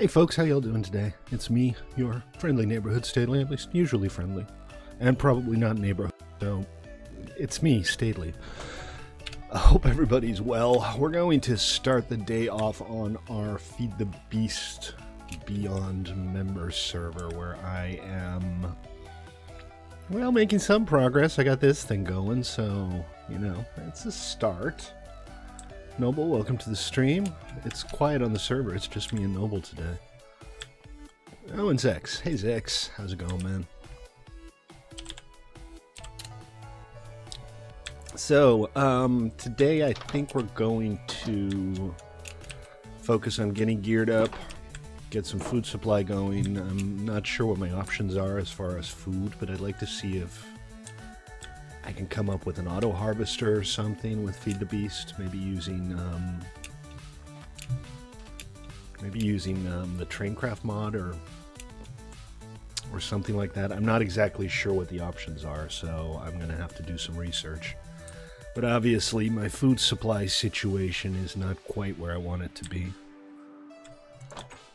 Hey folks, how y'all doing today? It's me, your friendly neighborhood Stately, at least usually friendly, and probably not neighborhood, so it's me, Stately. I hope everybody's well. We're going to start the day off on our Feed the Beast Beyond member server where I am, well, making some progress. I got this thing going, so, you know, it's a start. Noble, welcome to the stream. It's quiet on the server. It's just me and Noble today. Oh, and Zex. Hey, Zex. How's it going, man? So, today I think we're going to focus on getting geared up, get some food supply going. I'm not sure what my options are as far as food, but I'd like to see if I can come up with an auto harvester or something with Feed the Beast, maybe using the Traincraft mod or something like that. I'm not exactly sure what the options are, so I'm gonna have to do some research. But obviously my food supply situation is not quite where I want it to be.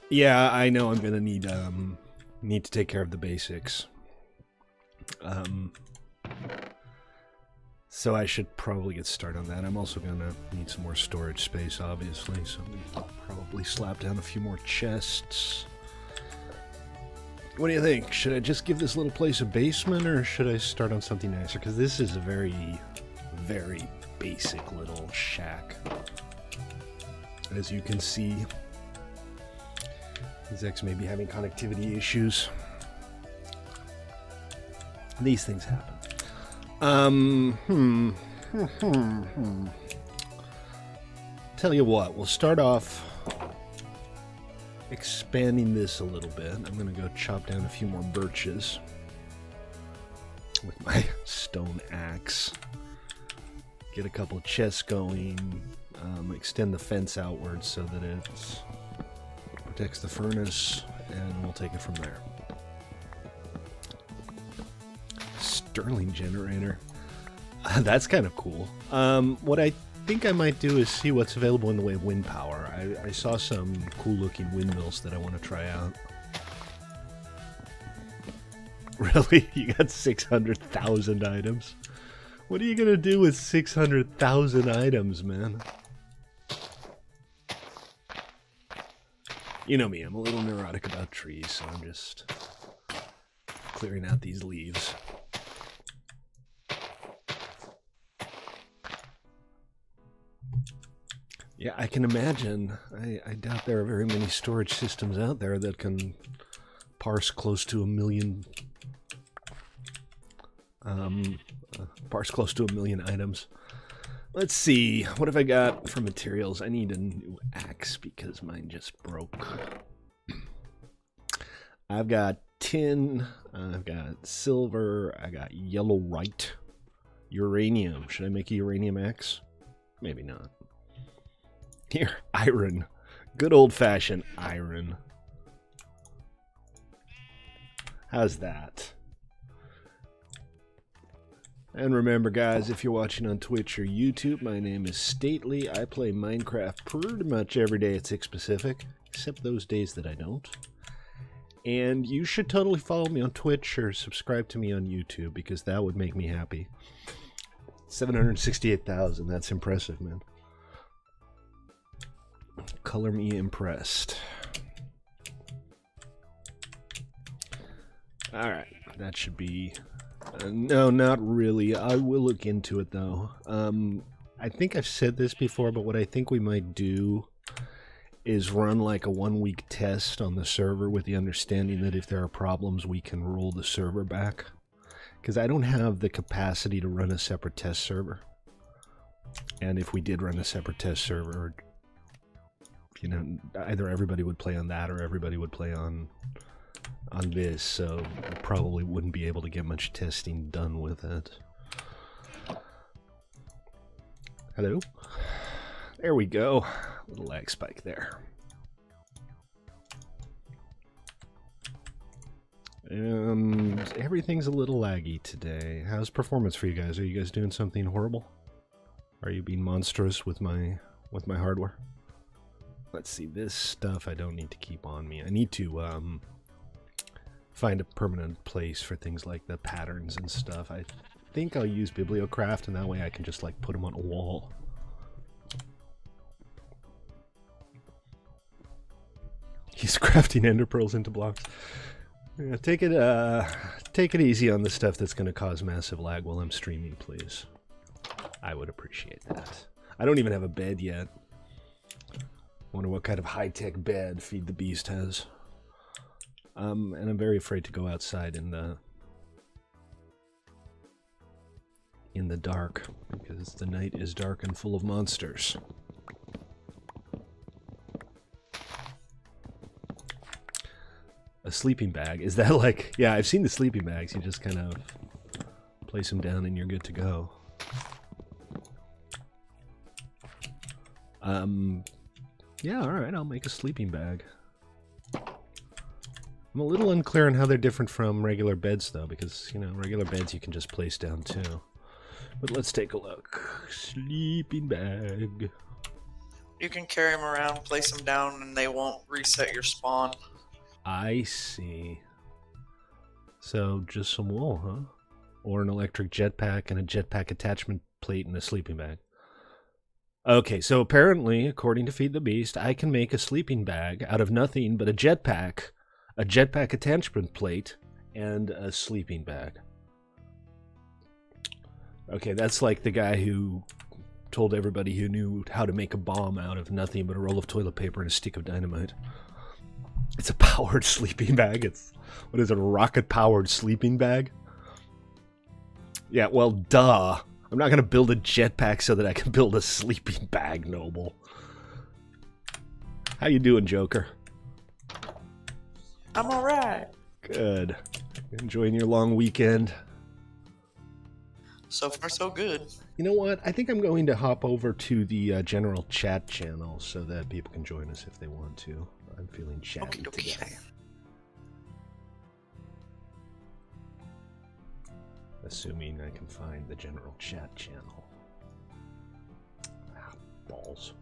Yeah, I know I'm gonna need to take care of the basics. So I should probably get started on that. I'm also going to need some more storage space, obviously, so I'll probably slap down a few more chests. What do you think? Should I just give this little place a basement, or should I start on something nicer? Because this is a very, very basic little shack. As you can see, Zex may be having connectivity issues. These things happen. Tell you what, we'll start off expanding this a little bit. I'm gonna go chop down a few more birches with my stone axe. Get a couple of chests going, extend the fence outwards so that it protects the furnace, and we'll take it from there. Sterling generator. That's kind of cool. What I think I might do is see what's available in the way of wind power. I saw some cool looking windmills that I want to try out. Really? You got 600,000 items? What are you going to do with 600,000 items, man? You know me, I'm a little neurotic about trees, so I'm just clearing out these leaves. Yeah, I can imagine. I doubt there are very many storage systems out there that can parse close to a million items. Let's see, what have I got for materials? I need a new axe because mine just broke. I've got tin, I've got silver, I got yellowite, uranium. Should I make a uranium axe? Maybe not. Here, iron. Good old-fashioned iron. How's that? And remember, guys, if you're watching on Twitch or YouTube, my name is Stately. I play Minecraft pretty much every day at 6 Pacific, except those days that I don't. And you should totally follow me on Twitch or subscribe to me on YouTube, because that would make me happy. 768,000, that's impressive, man. Color me impressed. Alright, that should be... no, not really. I will look into it, though. I think I've said this before, but what I think we might do is run like a 1-week test on the server with the understanding that if there are problems, we can roll the server back. Because I don't have the capacity to run a separate test server. And if we did run a separate test server, you know, either everybody would play on that or everybody would play on this, so I probably wouldn't be able to get much testing done with it. Hello? There we go. Little lag spike there. Everything's a little laggy today. How's performance for you guys? Are you guys doing something horrible? Are you being monstrous with my hardware? Let's see, this stuff I don't need to keep on me. I need to find a permanent place for things like the patterns and stuff. I think I'll use Bibliocraft, and that way I can just like put them on a wall. He's crafting ender pearls into blocks. Yeah, take it easy on the stuff that's going to cause massive lag while I'm streaming, please. I would appreciate that. I don't even have a bed yet. Wonder what kind of high-tech bed Feed the Beast has. And I'm very afraid to go outside in the dark, because the night is dark and full of monsters. A sleeping bag? Is that like... Yeah, I've seen the sleeping bags. You just kind of place them down and you're good to go. Yeah, alright, I'll make a sleeping bag. I'm a little unclear on how they're different from regular beds, though, because, you know, regular beds you can just place down, too. But let's take a look. Sleeping bag. You can carry them around, place them down, and they won't reset your spawn. I see. So, just some wool, huh? Or an electric jetpack and a jetpack attachment plate and a sleeping bag. Okay, so apparently, according to Feed the Beast, I can make a sleeping bag out of nothing but a jetpack attachment plate, and a sleeping bag. Okay, that's like the guy who told everybody who knew how to make a bomb out of nothing but a roll of toilet paper and a stick of dynamite. It's a powered sleeping bag. It's, what is it, a rocket-powered sleeping bag? Yeah, well, duh. I'm not going to build a jetpack so that I can build a sleeping bag, Noble. How you doing, Joker? I'm alright. Good. Enjoying your long weekend? So far, so good. You know what? I think I'm going to hop over to the general chat channel so that people can join us if they want to. I'm feeling chatty today. Assuming I can find the general chat channel. Ah, balls.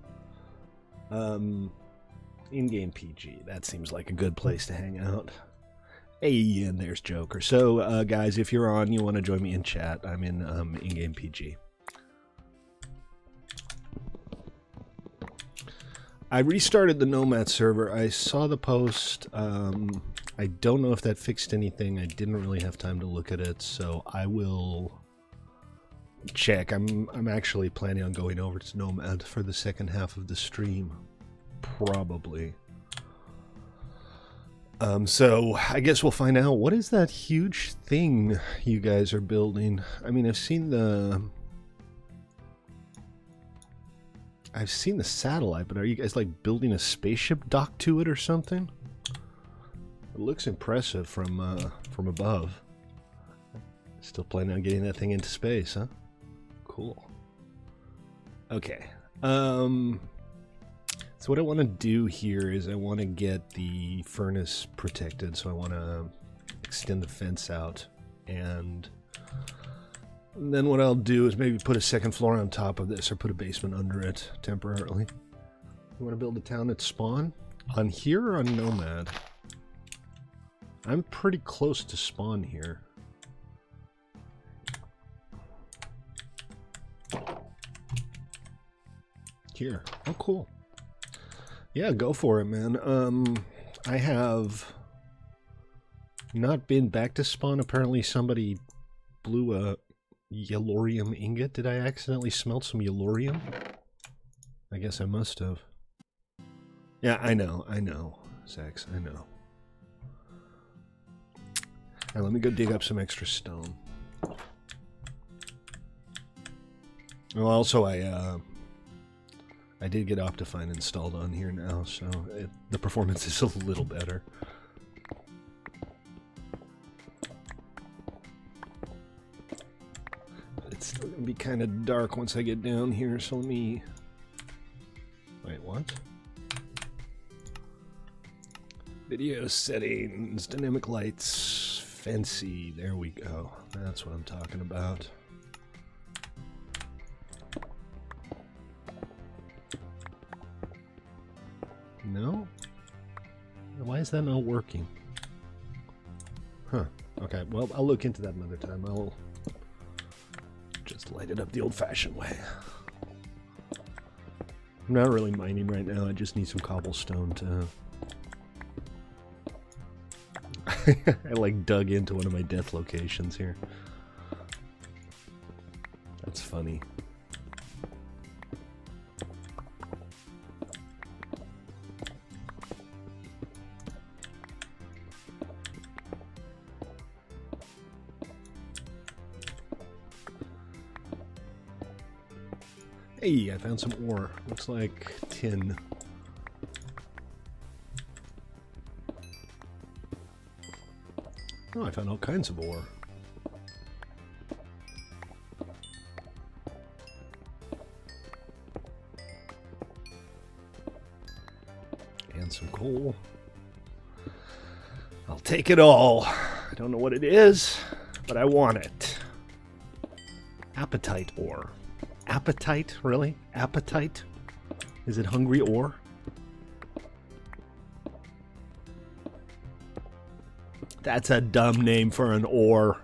In-game PG. That seems like a good place to hang out. Hey, and there's Joker. So, guys, if you're on, you want to join me in chat, I'm in in-game PG. I restarted the Nomad server. I saw the post. I don't know if that fixed anything. I didn't really have time to look at it, so I will check. I'm actually planning on going over to Nomad for the second half of the stream. Probably. So I guess we'll find out. What is that huge thing you guys are building? I mean, I've seen the satellite, but are you guys like building a spaceship dock to it or something? It looks impressive from above. Still planning on getting that thing into space, huh? Cool. Okay. So what I want to do here is I want to get the furnace protected, so I want to extend the fence out, and then what I'll do is maybe put a second floor on top of this, or put a basement under it temporarily. You want to build a town at spawn? On here or on Nomad? I'm pretty close to spawn here. Here. Oh, cool. Yeah, go for it, man. I have not been back to spawn. Apparently somebody blew a yellorium ingot. Did I accidentally smelt some yellorium? I guess I must have. Yeah, I know, Zax, I know. Alright, let me go dig up some extra stone. Well, also, I did get Optifine installed on here now, so the performance is a little better. It's still going to be kind of dark once I get down here, so let me... Wait, what? Video settings, dynamic lights, fancy, there we go. That's what I'm talking about. is that not working? Huh. Okay, well, I'll look into that another time. I'll just light it up the old-fashioned way. I'm not really mining right now. I just need some cobblestone to... I, like, dug into one of my death locations here. That's funny. Hey, I found some ore. Looks like tin. Oh, I found all kinds of ore. And some coal. I'll take it all. I don't know what it is, but I want it. Appetite ore. Appetite? Really? Appetite? Is it hungry ore? That's a dumb name for an ore.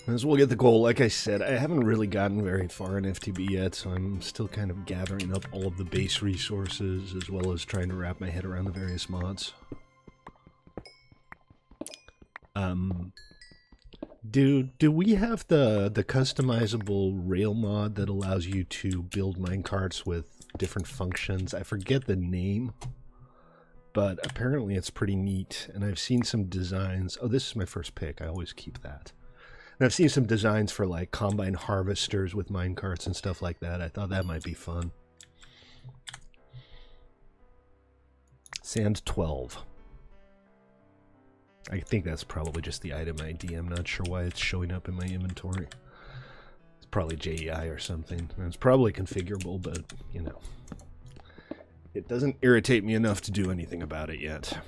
As we'll get the goal, like I said, I haven't really gotten very far in FTB yet, so I'm still kind of gathering up all of the base resources, as well as trying to wrap my head around the various mods. Do we have the customizable rail mod that allows you to build minecarts with different functions? I forget the name, but apparently it's pretty neat, and I've seen some designs. Oh, this is my first pick. I always keep that. And I've seen some designs for like combine harvesters with minecarts and stuff like that. I thought that might be fun. Sand 12. I think that's probably just the item ID. I'm not sure why it's showing up in my inventory. It's probably JEI or something. And it's probably configurable, but, you know. It doesn't irritate me enough to do anything about it yet.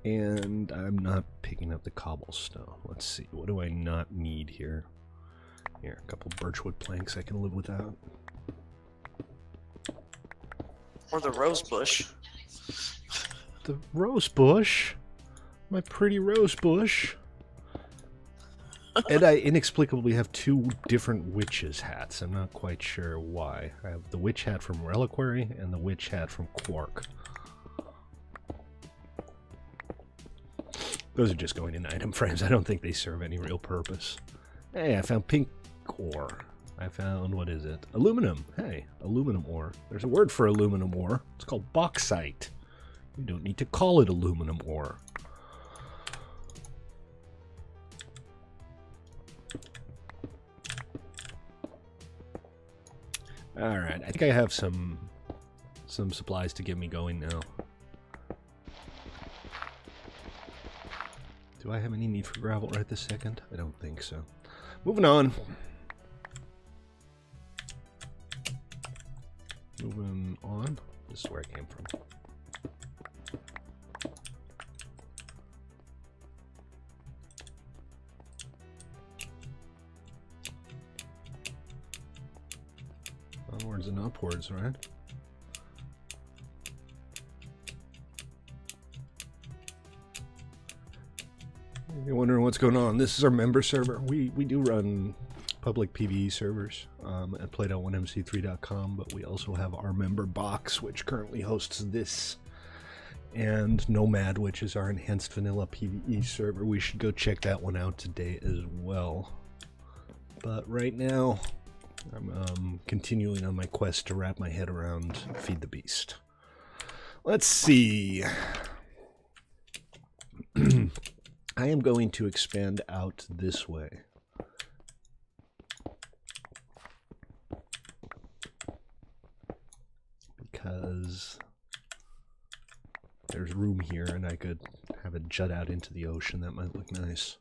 And I'm not picking up the cobblestone. Let's see, what do I not need here? Here, a couple birchwood planks I can live without. Or the rose bush. The rose bush? My pretty rose bush. And I inexplicably have two different witches' hats. I'm not quite sure why. I have the witch hat from Reliquary and the witch hat from Quark. Those are just going in item frames. I don't think they serve any real purpose. Hey, I found pink ore. I found, what is it? Aluminum. Hey, aluminum ore. There's a word for aluminum ore. It's called bauxite. You don't need to call it aluminum ore. Alright, I think I have some supplies to get me going now. Do I have any need for gravel right this second? I don't think so. Moving on. Moving on. This is where I came from. Onwards and upwards, right? You're wondering what's going on. This is our member server. We do run public PvE servers at played1mc3.com, but we also have our member box, which currently hosts this, and Nomad, which is our enhanced vanilla PvE server. We should go check that one out today as well. But right now, I'm continuing on my quest to wrap my head around Feed the Beast. Let's see. I am going to expand out this way. Because there's room here and I could have it jut out into the ocean. That might look nice.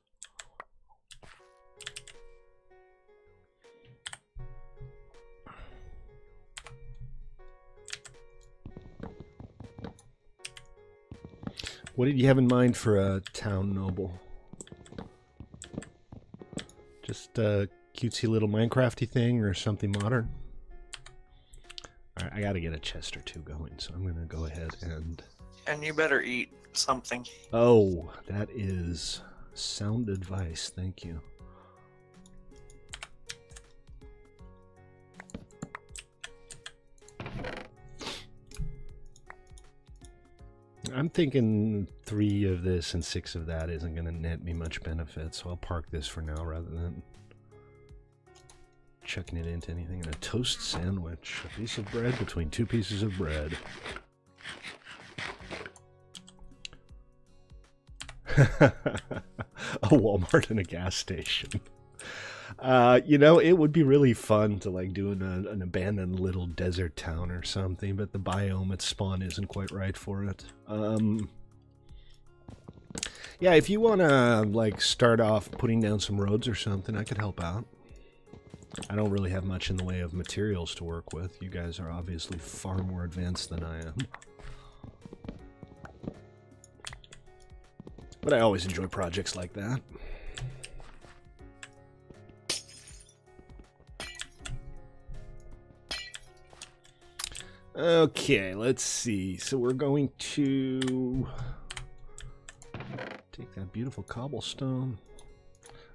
What did you have in mind for a town noble? Just a cutesy little Minecrafty thing or something modern? Alright, I gotta get a chest or two going, so I'm gonna go ahead and... And you better eat something. Oh, that is sound advice, thank you. I'm thinking 3 of this and 6 of that isn't going to net me much benefit, so I'll park this for now rather than chucking it into anything. And a toast sandwich. A piece of bread between 2 pieces of bread. A Walmart and a gas station. You know, it would be really fun to like do an abandoned little desert town or something, but the biome its spawn isn't quite right for it. Yeah, if you want to like start off putting down some roads or something, I could help out. I don't really have much in the way of materials to work with. You guys are obviously far more advanced than I am. But I always enjoy projects like that. Okay, let's see. So we're going to take that beautiful cobblestone.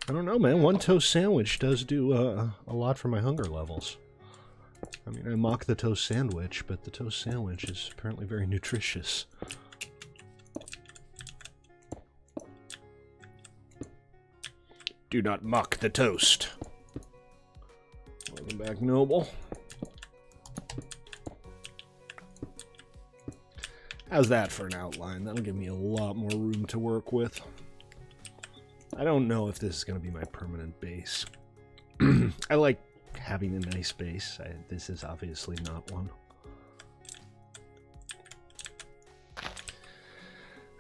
I don't know, man. 1 toast sandwich does do a lot for my hunger levels. I mean, I mock the toast sandwich, but the toast sandwich is apparently very nutritious. Do not mock the toast. Welcome back, Noble. How's that for an outline? That'll give me a lot more room to work with. I don't know if this is going to be my permanent base. I like having a nice base. This is obviously not one.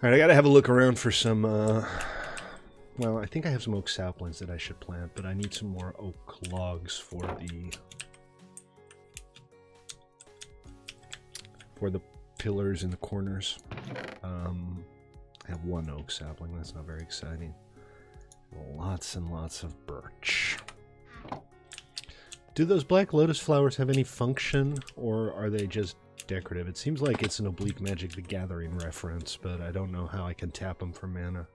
Alright, I gotta have a look around for some, well, I think I have some oak saplings that I should plant, but I need some more oak logs for the pillars in the corners. I have 1 oak sapling, that's not very exciting. Lots and lots of birch. Do those black lotus flowers have any function, or are they just decorative? It seems like it's an Oblique Magic the Gathering reference, but I don't know how I can tap them for mana.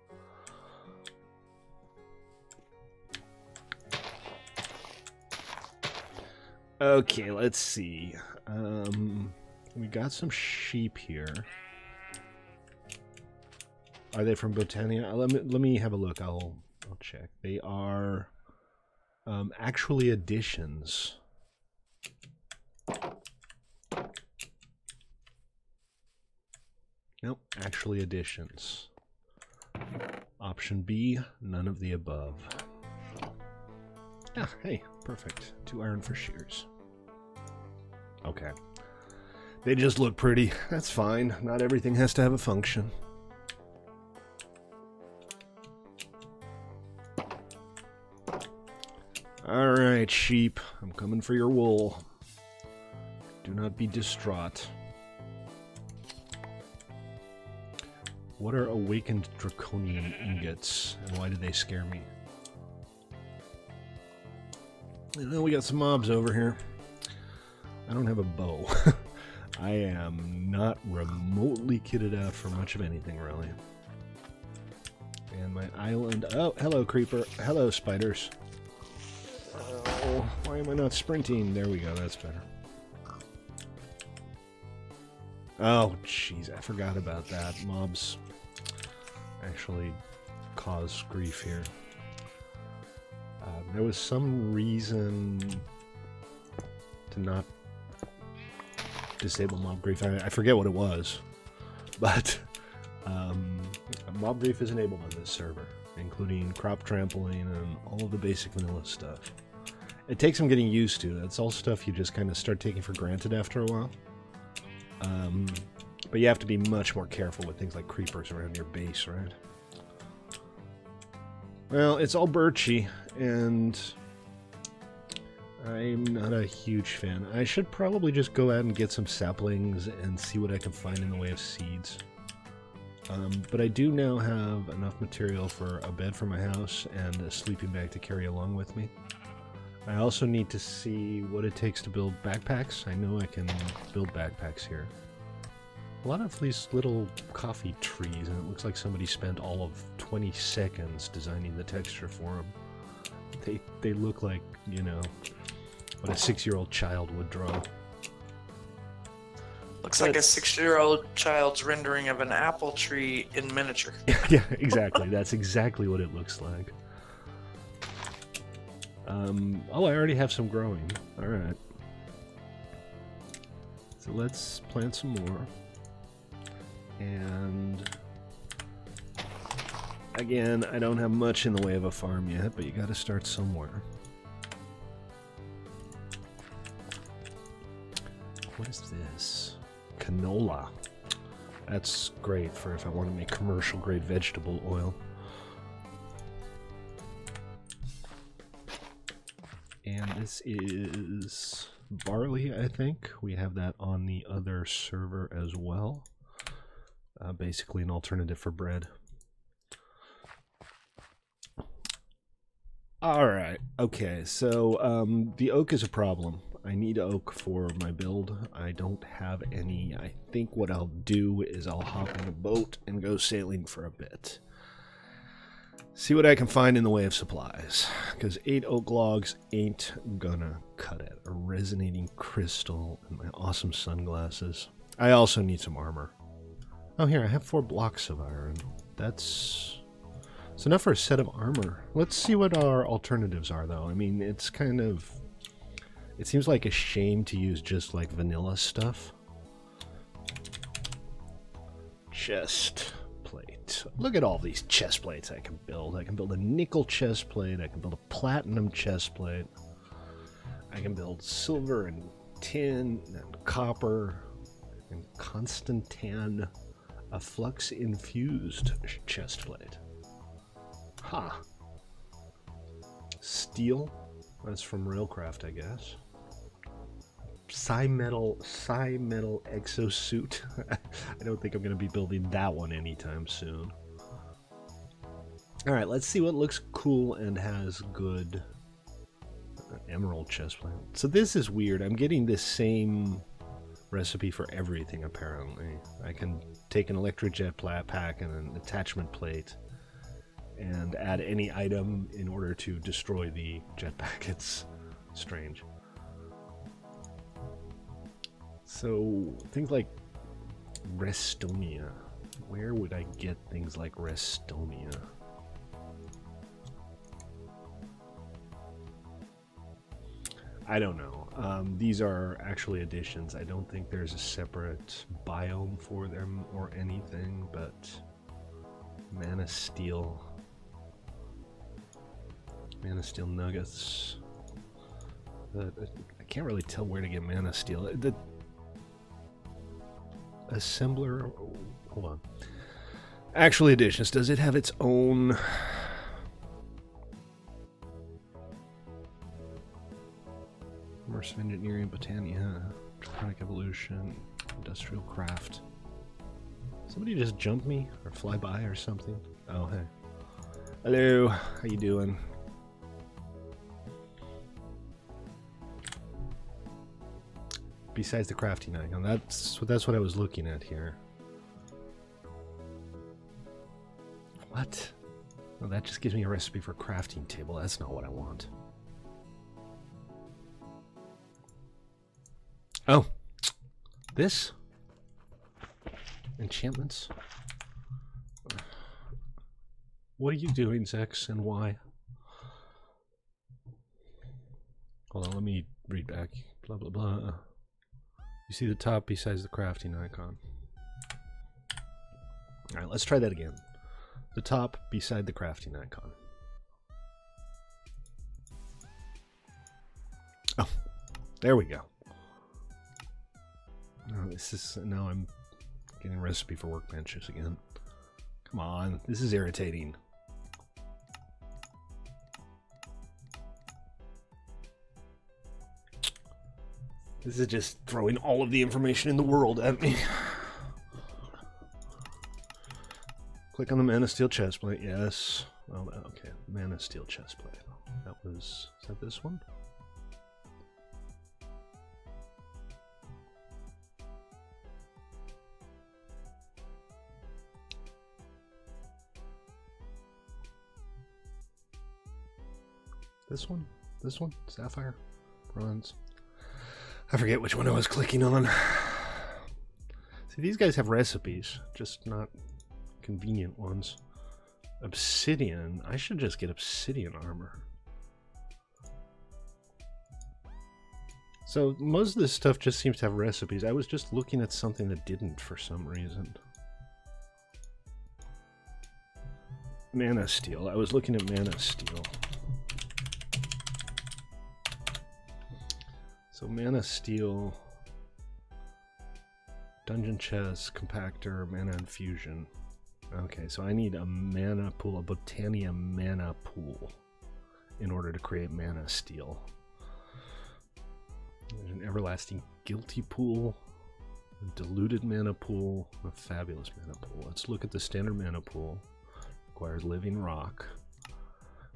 Okay, let's see. We got some sheep here. Are they from Botania? Let me have a look. I'll check. They are actually additions. Nope, actually additions. Option B, none of the above. Ah, hey, perfect. 2 iron for shears. Okay. They just look pretty. That's fine. Not everything has to have a function. Alright, sheep. I'm coming for your wool. Do not be distraught. What are awakened draconian ingots, and why do they scare me? Well, we got some mobs over here. I don't have a bow. I am not remotely kitted out for much of anything, really. And my island... Oh, hello, creeper. Hello, spiders. Oh, why am I not sprinting? There we go, that's better. Oh, jeez, I forgot about that. Mobs actually cause grief here. There was some reason to not disable mob grief. I forget what it was, but mob grief is enabled on this server, including crop trampling and all of the basic vanilla stuff. It takes some getting used to. That's all stuff you just kind of start taking for granted after a while. But you have to be much more careful with things like creepers around your base, right? Well, it's all birchy, and I'm not a huge fan. I should probably just go out and get some saplings and see what I can find in the way of seeds. But I do now have enough material for a bed for my house and a sleeping bag to carry along with me. I also need to see what it takes to build backpacks. I know I can build backpacks here. A lot of these little coffee trees, and it looks like somebody spent all of 20 seconds designing the texture for them. They look like, you know, what a 6-year-old child would draw. Looks like a 6-year-old child's rendering of an apple tree in miniature. Yeah, exactly. That's exactly what it looks like. Oh, I already have some growing. Alright. So let's plant some more. And again, I don't have much in the way of a farm yet, but you gotta start somewhere. What is this? Canola. That's great for if I want to make commercial grade vegetable oil. And this is barley, I think. We have that on the other server as well. Basically an alternative for bread. Alright, okay, so the oak is a problem. I need oak for my build. I don't have any. I think what I'll do is I'll hop in a boat and go sailing for a bit. See what I can find in the way of supplies. Because 8 oak logs ain't gonna cut it. A resonating crystal and my awesome sunglasses. I also need some armor. Oh, here, I have 4 blocks of iron. That's enough for a set of armor. Let's see what our alternatives are, though. I mean, it's kind of... It seems like a shame to use just, like, vanilla stuff. Chest plate. Look at all these chest plates I can build. I can build a nickel chest plate. I can build a platinum chest plate. I can build silver and tin and copper and constantan. A flux-infused chest plate. Ha! Steel. That's from Railcraft, I guess. Psi-metal exosuit. I don't think I'm going to be building that one anytime soon. Alright, let's see what looks cool and has good emerald chestplate. So this is weird. I'm getting this same recipe for everything, apparently. I can take an electric jet pack and an attachment plate and add any item in order to destroy the jetpack. It's strange. So, things like Restonia. Where would I get things like Restonia? I don't know. These are actually additions. I don't think there's a separate biome for them or anything, but Mana Steel nuggets. I can't really tell where to get Mana Steel. The assembler, hold on. Actually, additions. Does it have its own? Immersive engineering, Botania, Draconic evolution, industrial craft. Somebody just jump me or fly by or something. Oh, hey. Hello, how you doing? Besides the crafting icon, that's what I was looking at here. What? Well, that just gives me a recipe for a crafting table. That's not what I want. Oh, this? Enchantments? What are you doing, Zex, and why? Hold on, let me read back. Blah, blah, blah. You see the top besides the crafting icon. Alright, let's try that again. The top beside the crafting icon. Oh, there we go. Oh, this is... Now I'm getting a recipe for workbenches again. Come on, this is irritating. This is just throwing all of the information in the world at me. Click on the Mana Steel chestplate. Yes. Oh, okay. Mana Steel chestplate. That was... Is that this one? This one? This one? Sapphire? Bronze? I forget which one I was clicking on. See, these guys have recipes, just not convenient ones. Obsidian. I should just get obsidian armor. So most of this stuff just seems to have recipes. I was just looking at something that didn't for some reason. Mana Steel. I was looking at Mana Steel. So Mana Steel, Dungeon Chest, Compactor, Mana Infusion. Okay, so I need a mana pool, a Botania mana pool, in order to create Mana Steel. There's an Everlasting Guilty pool, a Diluted mana pool, a Fabulous mana pool. Let's look at the standard mana pool. Requires Living Rock,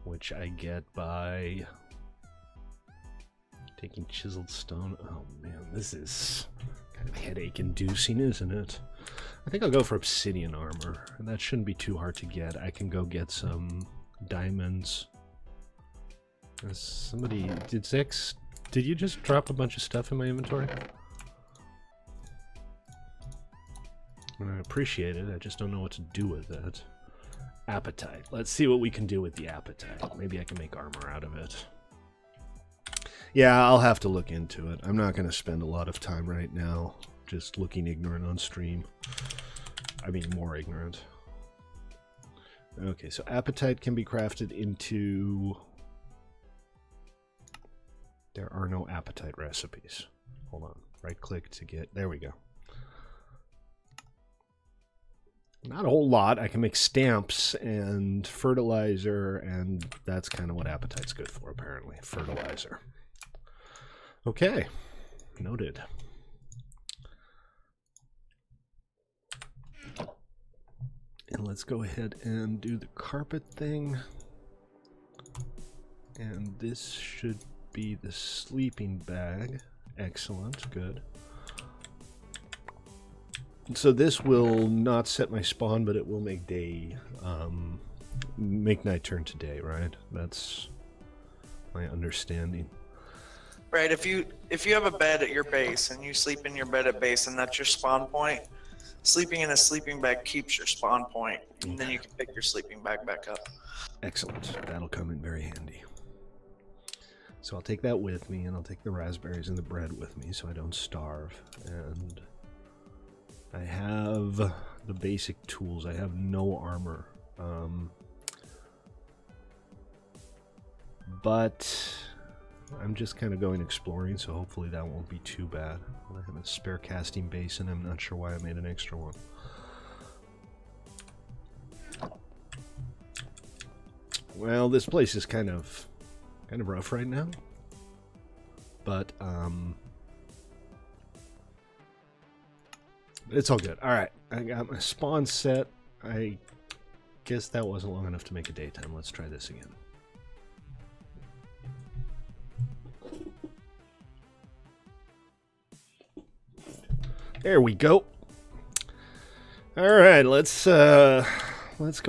which I get by taking Chiseled Stone. Oh man, this is kind of headache-inducing, isn't it? I think I'll go for Obsidian Armor, and that shouldn't be too hard to get. I can go get some diamonds. Somebody... Did Zex... Did you just drop a bunch of stuff in my inventory? I appreciate it, I just don't know what to do with it. Appetite. Let's see what we can do with the Appetite. Maybe I can make armor out of it. Yeah, I'll have to look into it. I'm not going to spend a lot of time right now just looking ignorant on stream. I mean, more ignorant. Okay, so Appetite can be crafted into... There are no Appetite recipes. Hold on. Right-click to get... There we go. Not a whole lot. I can make stamps and fertilizer, and that's kind of what Appetite's good for, apparently. Fertilizer. Okay. Noted. And let's go ahead and do the carpet thing. And this should be the sleeping bag. Excellent. Good. So this will not set my spawn, but it will make day, make night turn to day, right? That's my understanding. Right. If you have a bed at your base and you sleep in your bed at base and that's your spawn point, sleeping in a sleeping bag keeps your spawn point, and then you can pick your sleeping bag back up. Excellent. That'll come in very handy. So I'll take that with me, and I'll take the raspberries and the bread with me so I don't starve. And I have the basic tools. I have no armor. But I'm just kind of going exploring, so hopefully that won't be too bad. I have a spare casting basin. I'm not sure why I made an extra one. Well, this place is kind of rough right now. But it's all good. Alright, I got my spawn set. I guess that wasn't long enough to make a daytime. Let's try this again. There we go. Alright, let's go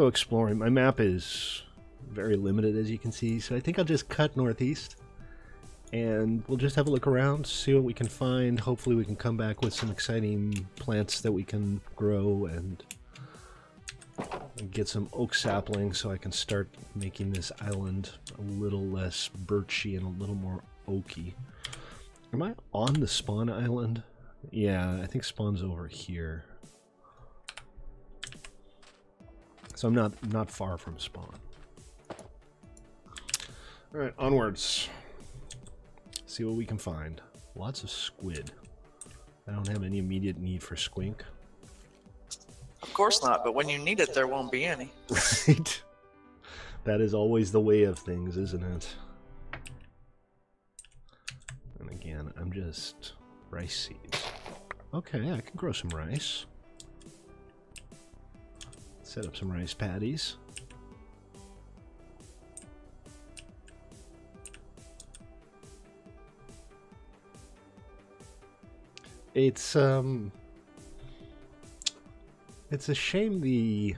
exploring. My map is very limited, as you can see, so I think I'll just cut northeast. And we'll just have a look around, see what we can find. Hopefully we can come back with some exciting plants that we can grow and get some oak saplings so I can start making this island a little less birchy and a little more oaky. Am I on the spawn island? Yeah, I think spawn's over here. So I'm not far from spawn. Alright, onwards. See what we can find. Lots of squid. I don't have any immediate need for squink. Of course not, but when you need it, there won't be any. Right? That is always the way of things, isn't it? And again, I'm just rice seeds. Okay, I can grow some rice. Set up some rice patties. It's a shame the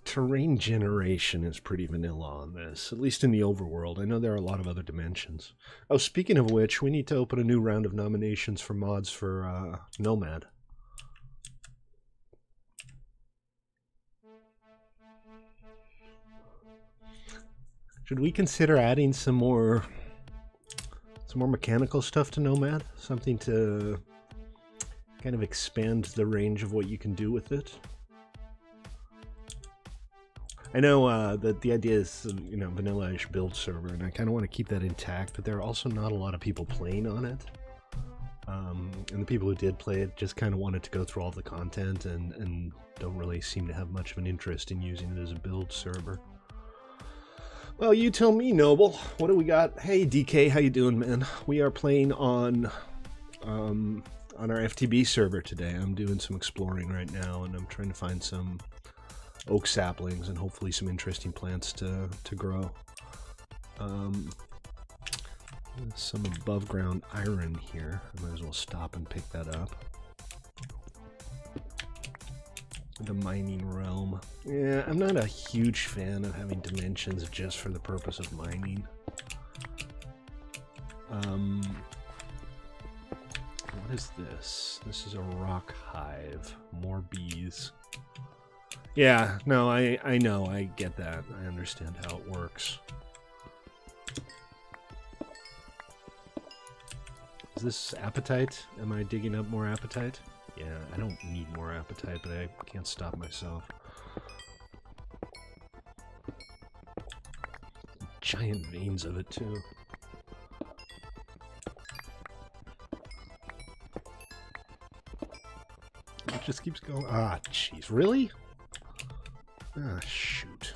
terrain generation is pretty vanilla on this, at least in the overworld. I know there are a lot of other dimensions. Oh, speaking of which, we need to open a new round of nominations for mods for Nomad. Should we consider adding some more mechanical stuff to Nomad? Something to kind of expand the range of what you can do with it? I know that the idea is, you know, vanilla-ish build server, and I kind of want to keep that intact, but there are also not a lot of people playing on it. And the people who did play it just kind of wanted to go through all the content and don't really seem to have much of an interest in using it as a build server. Well, you tell me, Noble. What do we got? Hey, DK, how you doing, man? We are playing on our FTB server today. I'm doing some exploring right now, and I'm trying to find some oak saplings and hopefully some interesting plants to grow. Some above ground iron here. I might as well stop and pick that up. The mining realm. Yeah, I'm not a huge fan of having dimensions just for the purpose of mining. What is this? This is a rock hive. More bees. Yeah, no, I know, I get that. I understand how it works. Is this appetite? Am I digging up more appetite? Yeah, I don't need more appetite, but I can't stop myself. Giant veins of it, too. It just keeps going. Ah, jeez. Really? Ah, shoot.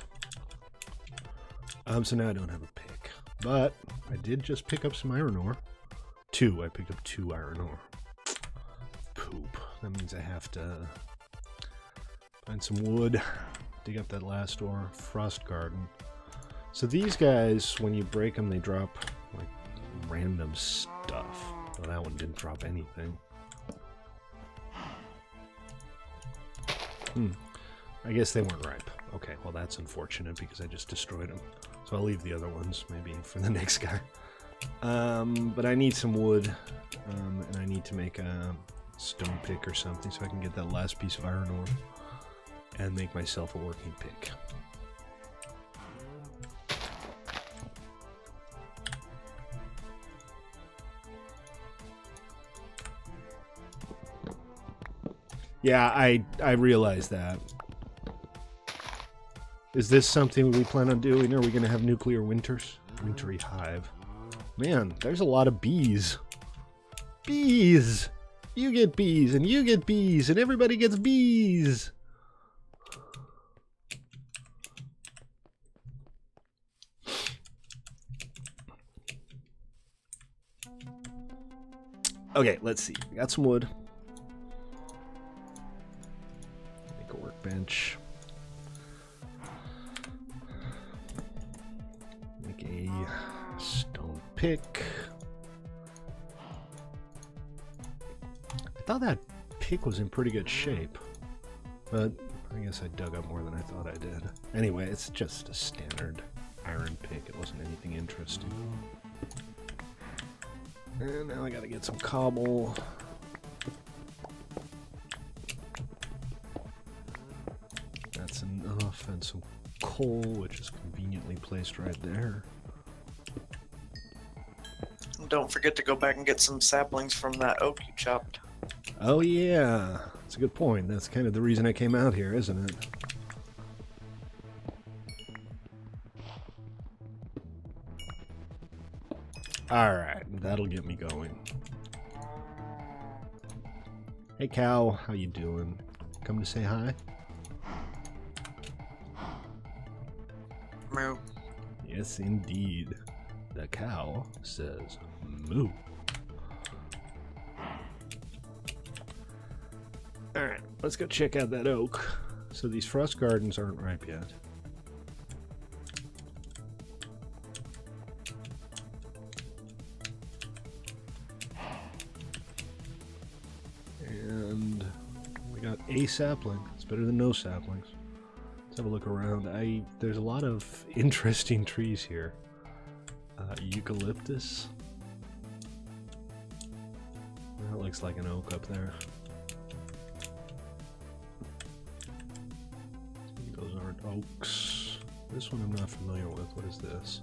So now I don't have a pick. But I did just pick up some iron ore. I picked up 2 iron ore. Poop. That means I have to find some wood, dig up that last ore, frost garden. So these guys, when you break them, they drop like random stuff. Well, that one didn't drop anything. I guess they weren't ripe. Okay, well that's unfortunate because I just destroyed them. So I'll leave the other ones maybe for the next guy. But I need some wood, and I need to make a stone pick or something so I can get that last piece of iron ore and make myself a working pick. Yeah, I realize that. Is this something we plan on doing? Are we going to have nuclear winters? Wintry hive. Man, there's a lot of bees. Bees! You get bees, and you get bees, and everybody gets bees! Okay, let's see. We got some wood. Make a workbench. Make a stone pick. I thought that pick was in pretty good shape, but I guess I dug up more than I thought I did. Anyway, it's just a standard iron pick. It wasn't anything interesting. And now I gotta get some cobble. That's enough, and some coal, which is conveniently placed right there. Don't forget to go back and get some saplings from that oak you chopped. Oh yeah, that's a good point. That's kind of the reason I came out here, isn't it? Alright, that'll get me going. Hey cow, how you doing? Come to say hi? Moo. Yes, indeed. The cow says moo. Alright. let's go check out that oak. So these frost gardens aren't ripe yet. And we got a sapling. It's better than no saplings. Let's have a look around. There's a lot of interesting trees here. Eucalyptus. That looks like an oak up there. Those aren't oaks. This one I'm not familiar with. What is this?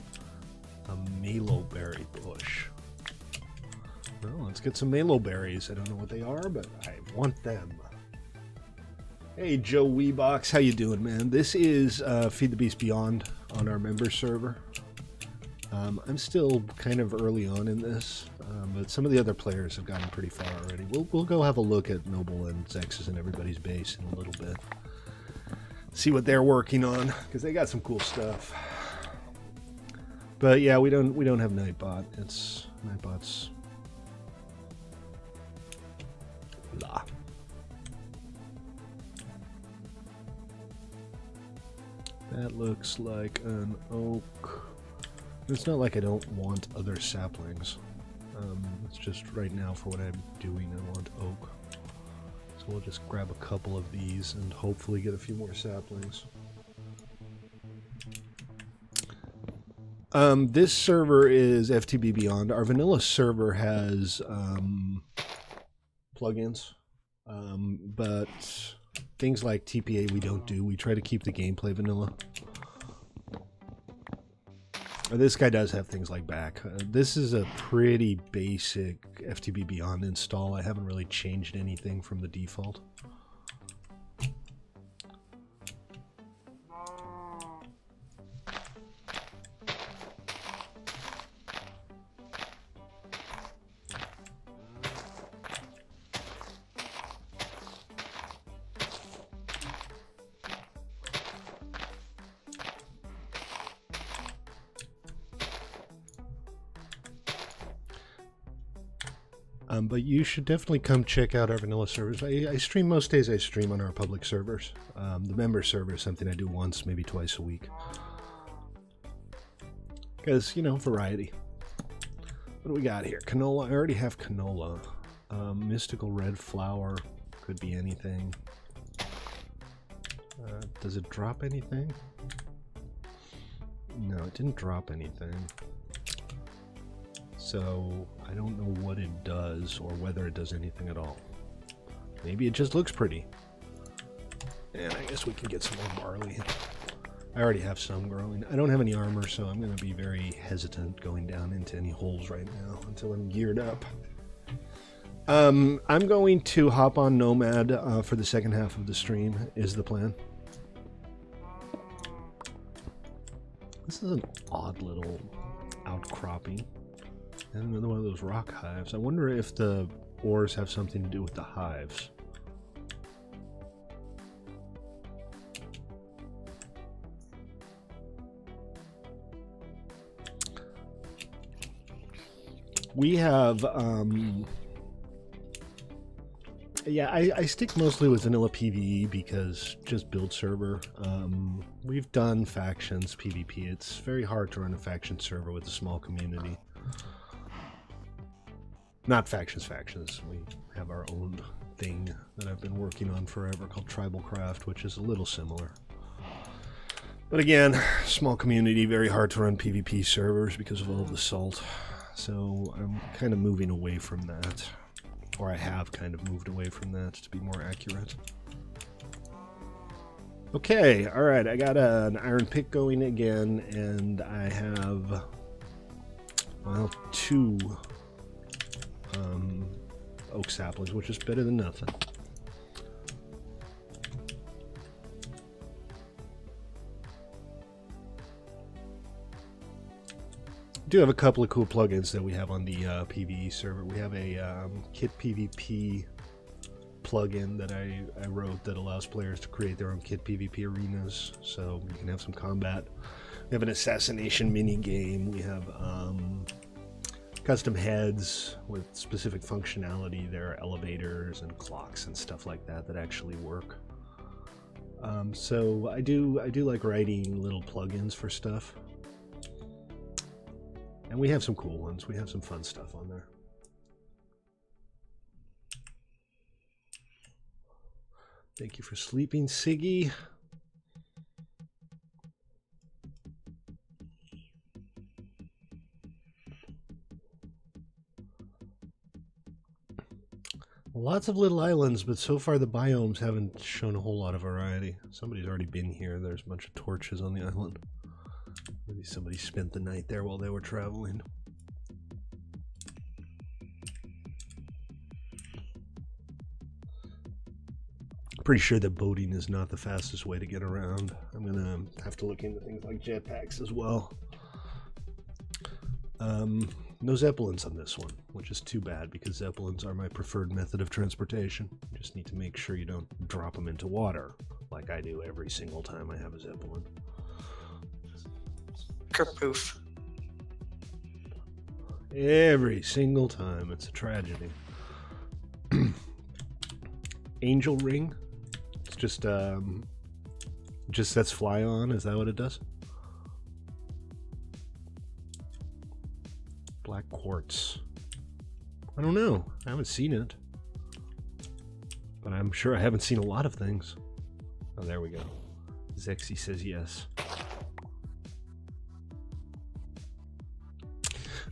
A maloberry bush. Well, let's get some maloberries. I don't know what they are, but I want them. Hey, Joe Weebox, how you doing, man? This is Feed the Beast Beyond on our member server. I'm still kind of early on in this, but some of the other players have gotten pretty far already. We'll go have a look at Noble and Zex's and everybody's base in a little bit. See what they're working on, because they got some cool stuff. But yeah, we don't have Nightbot. It's Nightbot's blah. That looks like an oak. It's not like I don't want other saplings. It's just right now for what I'm doing, I want oak. So we'll just grab a couple of these and hopefully get a few more saplings. This server is FTB Beyond. Our vanilla server has plugins, but things like TPA we don't do. We try to keep the gameplay vanilla. This guy does have things like back. This is a pretty basic FTB Beyond install. I haven't really changed anything from the default. But you should definitely come check out our vanilla servers. I stream most days. I stream on our public servers. The member server is something I do once, maybe twice a week. Because, you know, variety. What do we got here? Canola. I already have canola. Mystical red flower. Could be anything. Does it drop anything? No, it didn't drop anything. So, I don't know what it does or whether it does anything at all. Maybe it just looks pretty. And I guess we can get some more barley. I already have some growing. I don't have any armor, so I'm going to be very hesitant going down into any holes right now until I'm geared up. I'm going to hop on Nomad for the second half of the stream, is the plan. This is an odd little outcropping. And another one of those rock hives. I wonder if the ores have something to do with the hives. We have, yeah, I stick mostly with vanilla PvE because just build server. We've done factions PvP. It's very hard to run a faction server with a small community. Not factions. We have our own thing that I've been working on forever called Tribal Craft, which is a little similar. But again, small community, very hard to run PvP servers because of all of the salt. So I'm kind of moving away from that. Or I have kind of moved away from that, to be more accurate. Okay, alright, I got an iron pick going again, and I have, well, 2 oak saplings, which is better than nothing. Do have a couple of cool plugins that we have on the PvE server. We have a Kit PvP plugin that I wrote that allows players to create their own Kit PvP arenas, so you can have some combat. We have an assassination mini game. We have custom heads with specific functionality. There are elevators and clocks and stuff like that that actually work. So I do like writing little plugins for stuff. And we have some cool ones. We have some fun stuff on there. Thank you for sleeping, Siggy. Lots of little islands, but so far the biomes haven't shown a whole lot of variety. Somebody's already been here. There's a bunch of torches on the island. Maybe somebody spent the night there while they were traveling. Pretty sure that boating is not the fastest way to get around. I'm gonna have to look into things like jetpacks as well. No Zeppelins on this one, which is too bad because Zeppelins are my preferred method of transportation. You just need to make sure you don't drop them into water like I do every single time I have a Zeppelin. Kerpoof. Every single time. It's a tragedy. Angel Ring. It's just sets fly on. Is that what it does? Black quartz. I don't know. I haven't seen it. But I'm sure I haven't seen a lot of things. Oh, there we go. Zexy says yes.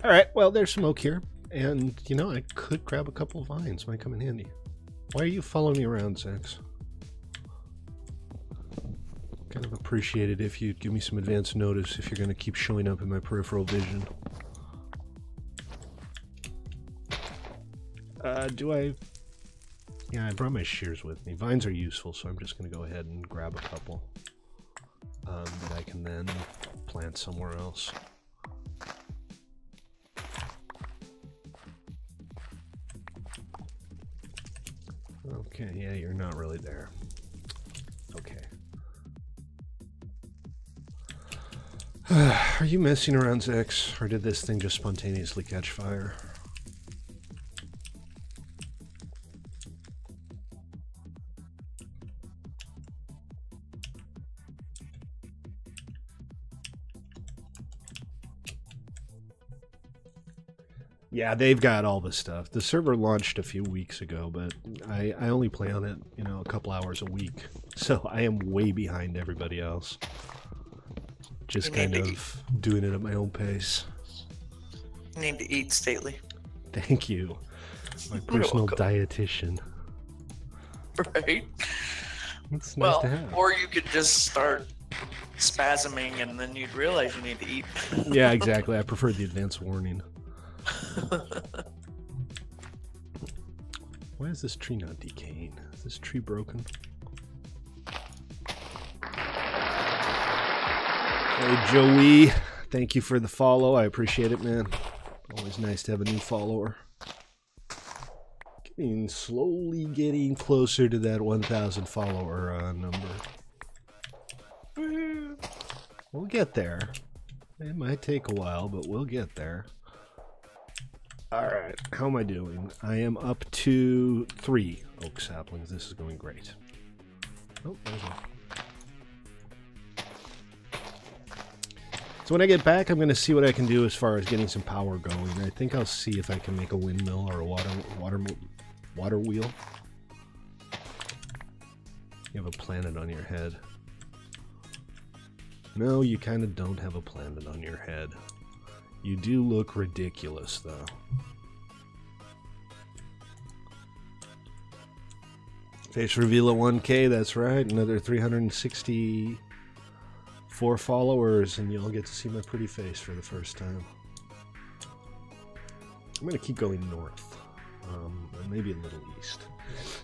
Alright, well, there's some oak here. And, you know, I could grab a couple of vines. Might come in handy. Why are you following me around, Zex? Kind of appreciate it if you'd give me some advance notice if you're going to keep showing up in my peripheral vision. Yeah, I brought my shears with me. Vines are useful, so I'm just going to go ahead and grab a couple that I can then plant somewhere else. Okay, yeah, you're not really there. Okay. Are you messing around, Zex, or did this thing just spontaneously catch fire? Yeah, they've got all the stuff. The server launched a few weeks ago, but I only play on it, you know, a couple hours a week. So I am way behind everybody else. Just kind of doing it at my own pace. You need to eat, Stately. Thank you. My personal dietitian. Right? It's nice to have. Or you could just start spasming and then you'd realize you need to eat. Yeah, exactly. I prefer the advance warning. Why is this tree not decaying? Is this tree broken? Hey Joey, thank you for the follow. I appreciate it, man. Always nice to have a new follower. Slowly getting closer to that 1,000 follower number. We'll get there. It might take a while, but we'll get there. Alright, how am I doing? I am up to 3 oak saplings. This is going great. Oh, there's one. So when I get back, I'm going to see what I can do as far as getting some power going. I think I'll see if I can make a windmill or a water wheel. You have a planet on your head. No, you kind of don't have a planet on your head. You do look ridiculous, though. Face reveal at 1K, that's right. Another 364 followers, and you'll get to see my pretty face for the first time. I'm going to keep going north, and maybe a little east.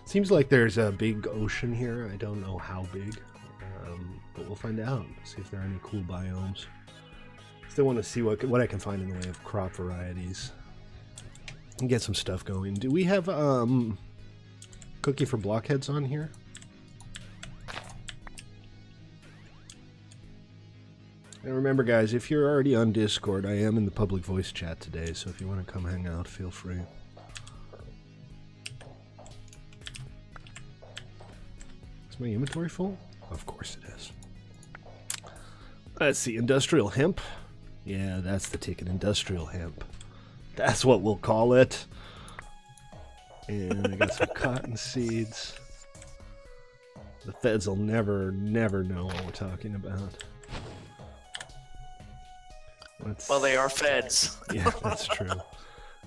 Seems like there's a big ocean here. I don't know how big, but we'll find out. See if there are any cool biomes. Still want to see what I can find in the way of crop varieties and get some stuff going. Do we have cookie for blockheads on here? And remember, guys, if you're already on Discord, I am in the public voice chat today, so if you want to come hang out, feel free. Is my inventory full? Of course it is. Let's see, industrial hemp. Yeah, that's the ticket, industrial hemp. That's what we'll call it. And I got some cotton seeds. The feds will never know what we're talking about. Well, they are feds. Yeah, that's true.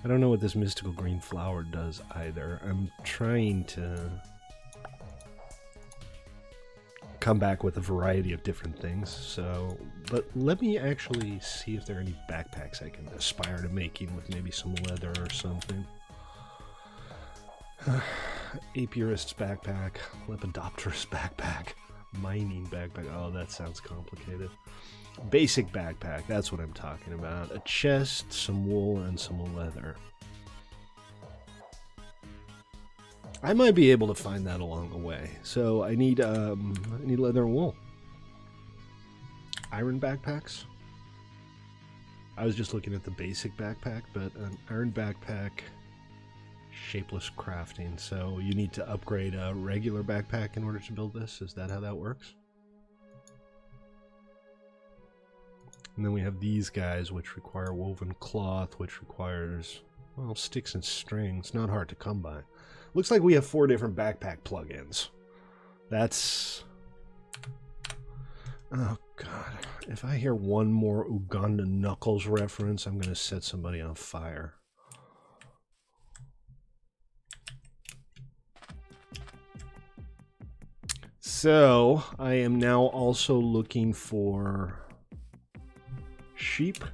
I don't know what this mystical green flower does either. I'm trying to come back with a variety of different things. So, but let me actually see if there are any backpacks I can aspire to making with maybe some leather or something. Apiarist's backpack, Lepidopterist backpack, mining backpack. Oh, that sounds complicated. Basic backpack, that's what I'm talking about. A chest, some wool, and some leather. I might be able to find that along the way. So I need leather and wool. Iron backpacks. I was just looking at the basic backpack, but an iron backpack, shapeless crafting. So you need to upgrade a regular backpack in order to build this. Is that how that works? And then we have these guys, which require woven cloth, which requires, well, sticks and strings. Not hard to come by. Looks like we have 4 different backpack plugins. That's... Oh, God. If I hear one more Uganda Knuckles reference, I'm going to set somebody on fire. So, I am now also looking for sheep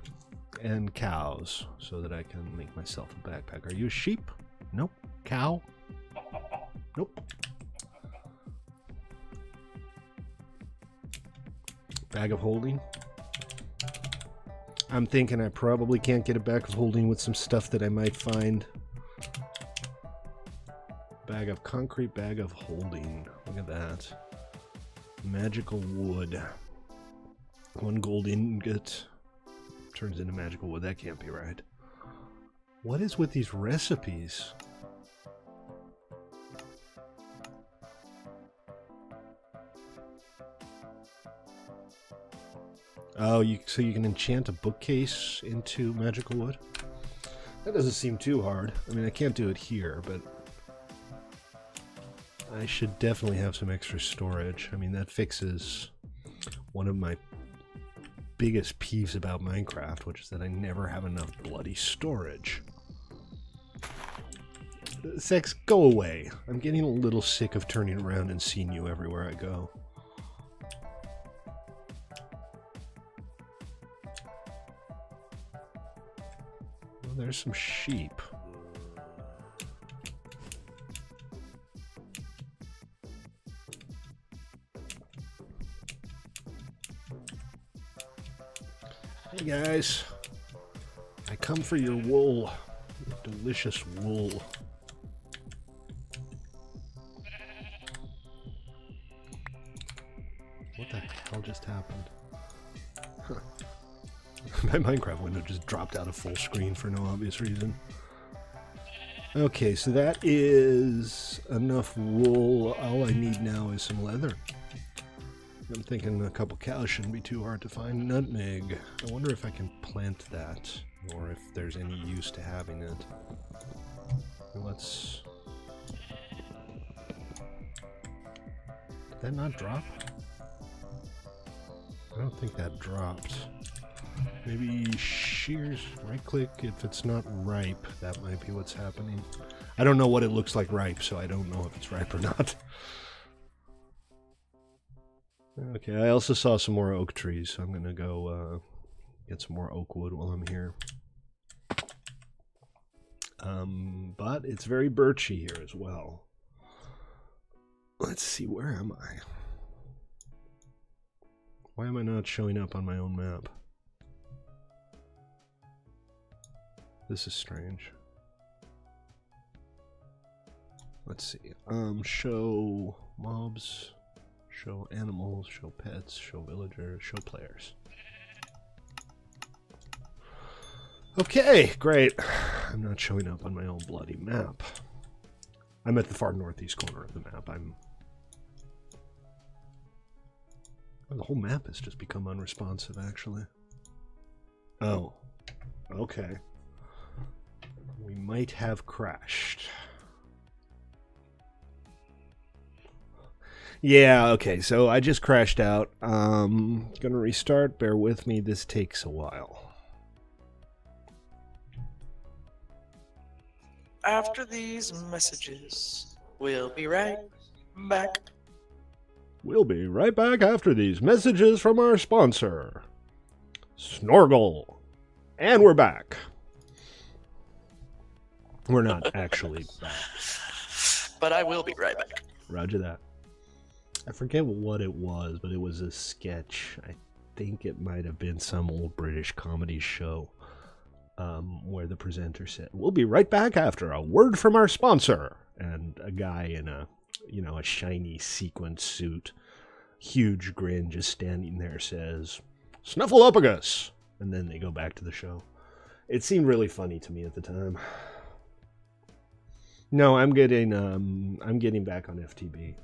and cows so that I can make myself a backpack. Are you a sheep? Nope. Cow? Nope. Bag of holding. I'm thinking I probably can't get a bag of holding with some stuff that I might find. Bag of concrete, bag of holding. Look at that. Magical wood. 1 gold ingot. Turns into magical wood. That can't be right. What is with these recipes? Oh, so you can enchant a bookcase into magical wood? That doesn't seem too hard. I mean, I can't do it here, but I should definitely have some extra storage. I mean, that fixes one of my biggest peeves about Minecraft, which is that I never have enough bloody storage. Sex, go away. I'm getting a little sick of turning around and seeing you everywhere I go. Well, there's some sheep. Hey guys, I come for your wool, your delicious wool. What the hell just happened? Huh. My Minecraft window just dropped out of full screen for no obvious reason. Okay, so that is enough wool. All I need now is some leather. I'm thinking a couple cows shouldn't be too hard to find. Nutmeg. I wonder if I can plant that, or if there's any use to having it. Let's... Did that not drop? I don't think that dropped. Maybe shears, right-click. If it's not ripe, that might be what's happening. I don't know what it looks like ripe, so I don't know if it's ripe or not. Okay, I also saw some more oak trees, so I'm gonna go get some more oak wood while I'm here. But it's very birchy here as well. Let's see, where am I? Why am I not showing up on my own map? This is strange. Let's see. Show mobs. Show animals, show pets, show villagers, show players. Okay, great. I'm not showing up on my own bloody map. I'm at the far northeast corner of the map. Oh, the whole map has just become unresponsive, actually. Oh, okay. We might have crashed. Yeah, okay, so I just crashed out. Gonna restart. Bear with me. This takes a while. After these messages, we'll be right back. We'll be right back after these messages from our sponsor, Snorgle. And we're back. We're not actually back. But I will be right back. Roger that. I forget what it was, but it was a sketch. I think it might have been some old British comedy show where the presenter said, "We'll be right back after a word from our sponsor." And a guy in a shiny sequin suit, huge grin, just standing there says, "Snuffleupagus." And then they go back to the show. It seemed really funny to me at the time. No, I'm getting back on FTB.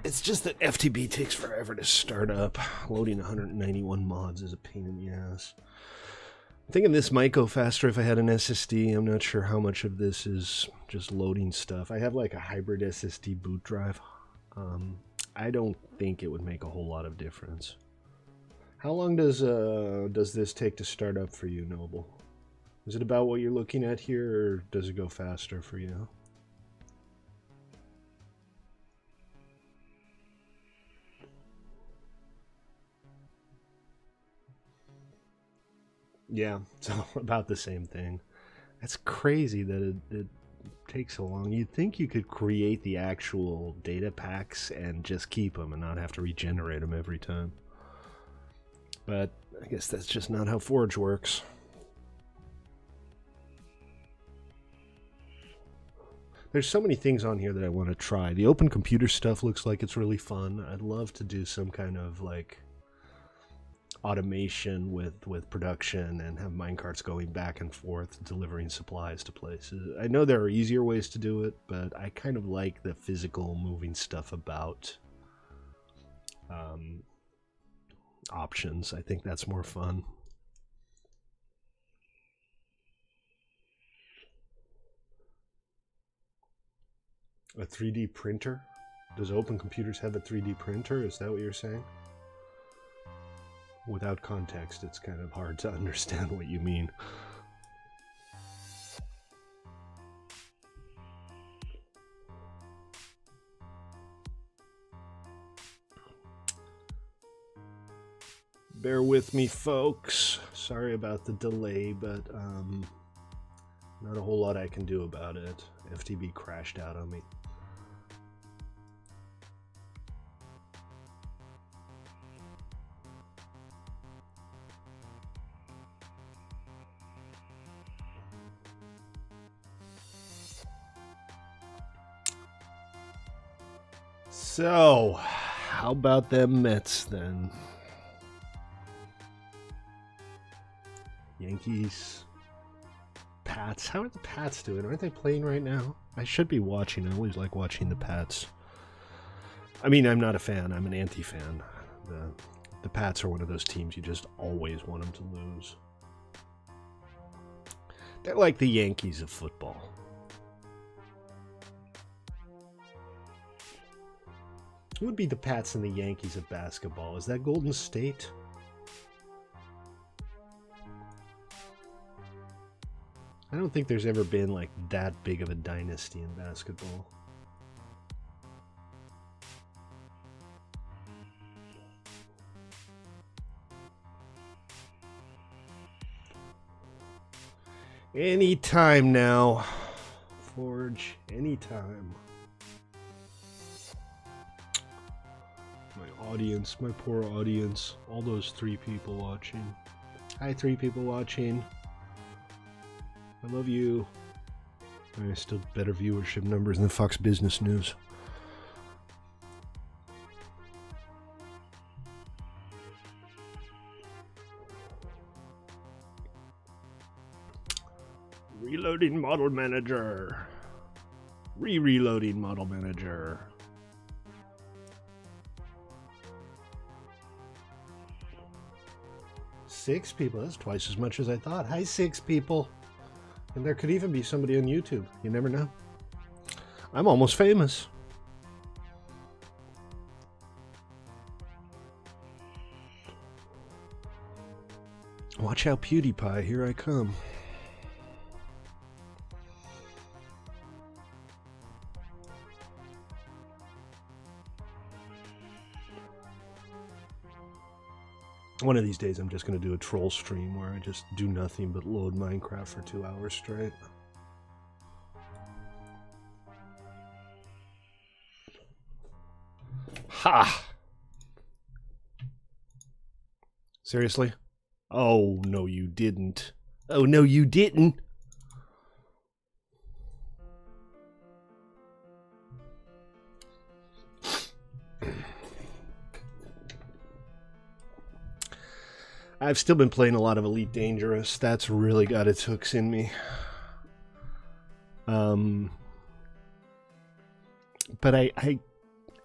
It's just that FTB takes forever to start up. Loading 191 mods is a pain in the ass. I'm thinking this might go faster if I had an SSD. I'm not sure how much of this is just loading stuff. I have like a hybrid SSD boot drive. I don't think it would make a whole lot of difference. How long does this take to start up for you, Noble? Is it about what you're looking at here, or does it go faster for you? Yeah, it's all about the same thing. That's crazy that it takes so long. You'd think you could create the actual data packs and just keep them and not have to regenerate them every time. But I guess that's just not how Forge works. There's so many things on here that I want to try. The open computer stuff looks like it's really fun. I'd love to do some kind of like automation with production and have minecarts going back and forth delivering supplies to places. I know there are easier ways to do it, but I kind of like the physical moving stuff about options. I think that's more fun. A 3D printer? Does Open Computers have a 3D printer? Is that what you're saying? Without context, it's kind of hard to understand what you mean. Bear with me, folks. Sorry about the delay, but not a whole lot I can do about it. FTB crashed out on me. So, how about them Mets then? Yankees, Pats. How are the Pats doing? Aren't they playing right now? I should be watching. I always like watching the Pats. I mean, I'm not a fan. I'm an anti-fan. The Pats are one of those teams you just always want them to lose. They're like the Yankees of football. Who would be the Pats and the Yankees of basketball? Is that Golden State? I don't think there's ever been like that big of a dynasty in basketball. Anytime now, Forge, anytime. My audience, my poor audience, all those 3 people watching. Hi, 3 people watching. I love you. Still better viewership numbers than Fox Business News. Reloading model manager. Reloading model manager. Six people. That's twice as much as I thought. Hi, 6 people. And there could even be somebody on YouTube. You never know. I'm almost famous. Watch out, PewDiePie. Here I come. One of these days I'm just going to do a troll stream where I just do nothing but load Minecraft for 2 hours straight. Ha! Seriously? Oh, no you didn't. Oh, no you didn't! I've still been playing a lot of Elite Dangerous. That's really got its hooks in me. But I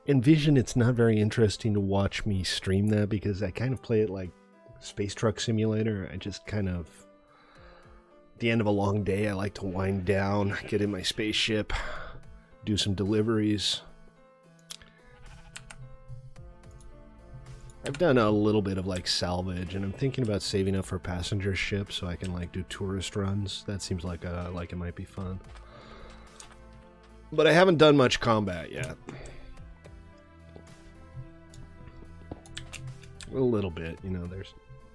envision it's not very interesting to watch me stream that because I kind of play it like Space Truck Simulator. I just kind of, at the end of a long day, I like to wind down, get in my spaceship, do some deliveries. I've done a little bit of like salvage, and I'm thinking about saving up for a passenger ship so I can like do tourist runs. That seems like it might be fun. But I haven't done much combat yet. A little bit, you know.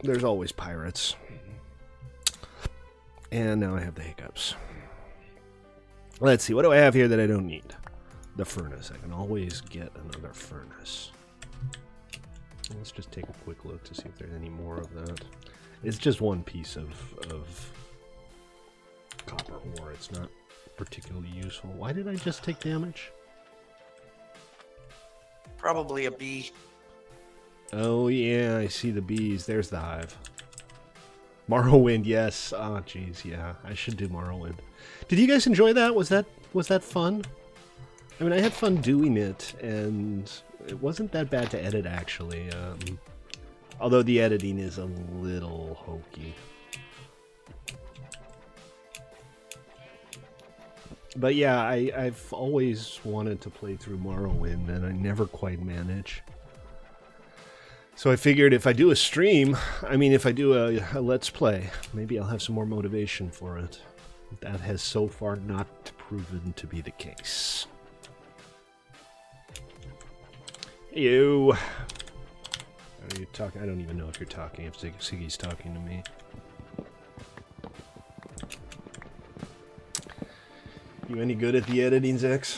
There's always pirates, and now I have the hiccups. Let's see, what do I have here that I don't need? The furnace. I can always get another furnace. Let's just take a quick look to see if there's any more of that. It's just one piece of copper ore. It's not particularly useful. Why did I just take damage? Probably a bee. Oh yeah, I see the bees. There's the hive. Morrowind, yes. Oh jeez, yeah. I should do Morrowind. Did you guys enjoy that? Was that fun? I mean, I had fun doing it, and it wasn't that bad to edit, actually. Although the editing is a little hokey. But yeah, I've always wanted to play through Morrowind, and I never quite manage. So I figured if I do a stream, I mean, if I do a Let's Play, maybe I'll have some more motivation for it. That has so far not proven to be the case. You. Are you talking? I don't even know if you're talking. If Siggy's talking to me. You any good at the editing, Zex?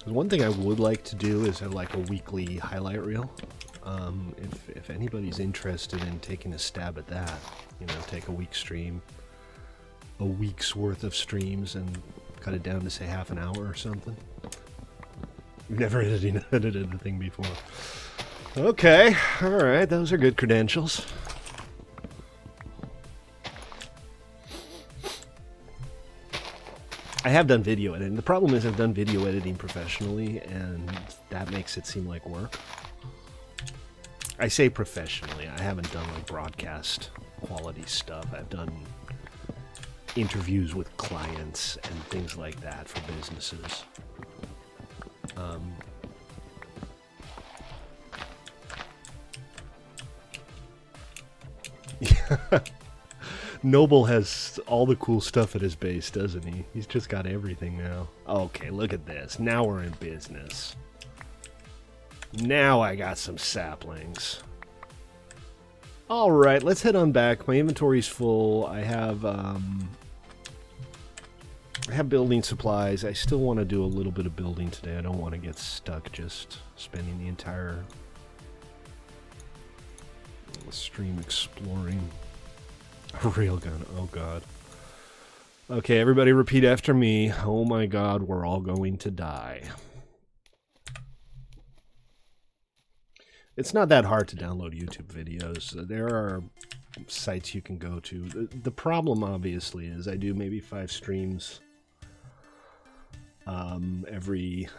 One thing I would like to do is have like a weekly highlight reel. If anybody's interested in taking a stab at that, you know, take a week's stream. A week's worth of streams and cut it down to say half an hour or something. We've never edited the thing before. Okay, alright, those are good credentials. I have done video editing. The problem is I've done video editing professionally, and that makes it seem like work. I say professionally. I haven't done like broadcast quality stuff. I've done interviews with clients and things like that for businesses. Yeah. Noble has all the cool stuff at his base, doesn't he? He's just got everything now. Okay, look at this. Now we're in business. Now I got some saplings. Alright, let's head on back. My inventory's full. I have building supplies. I still want to do a little bit of building today. I don't want to get stuck just spending the entire stream exploring. A railgun, oh god. Okay, everybody repeat after me. Oh my god, we're all going to die. It's not that hard to download YouTube videos. There are sites you can go to. The problem, obviously, is I do maybe 5 streams every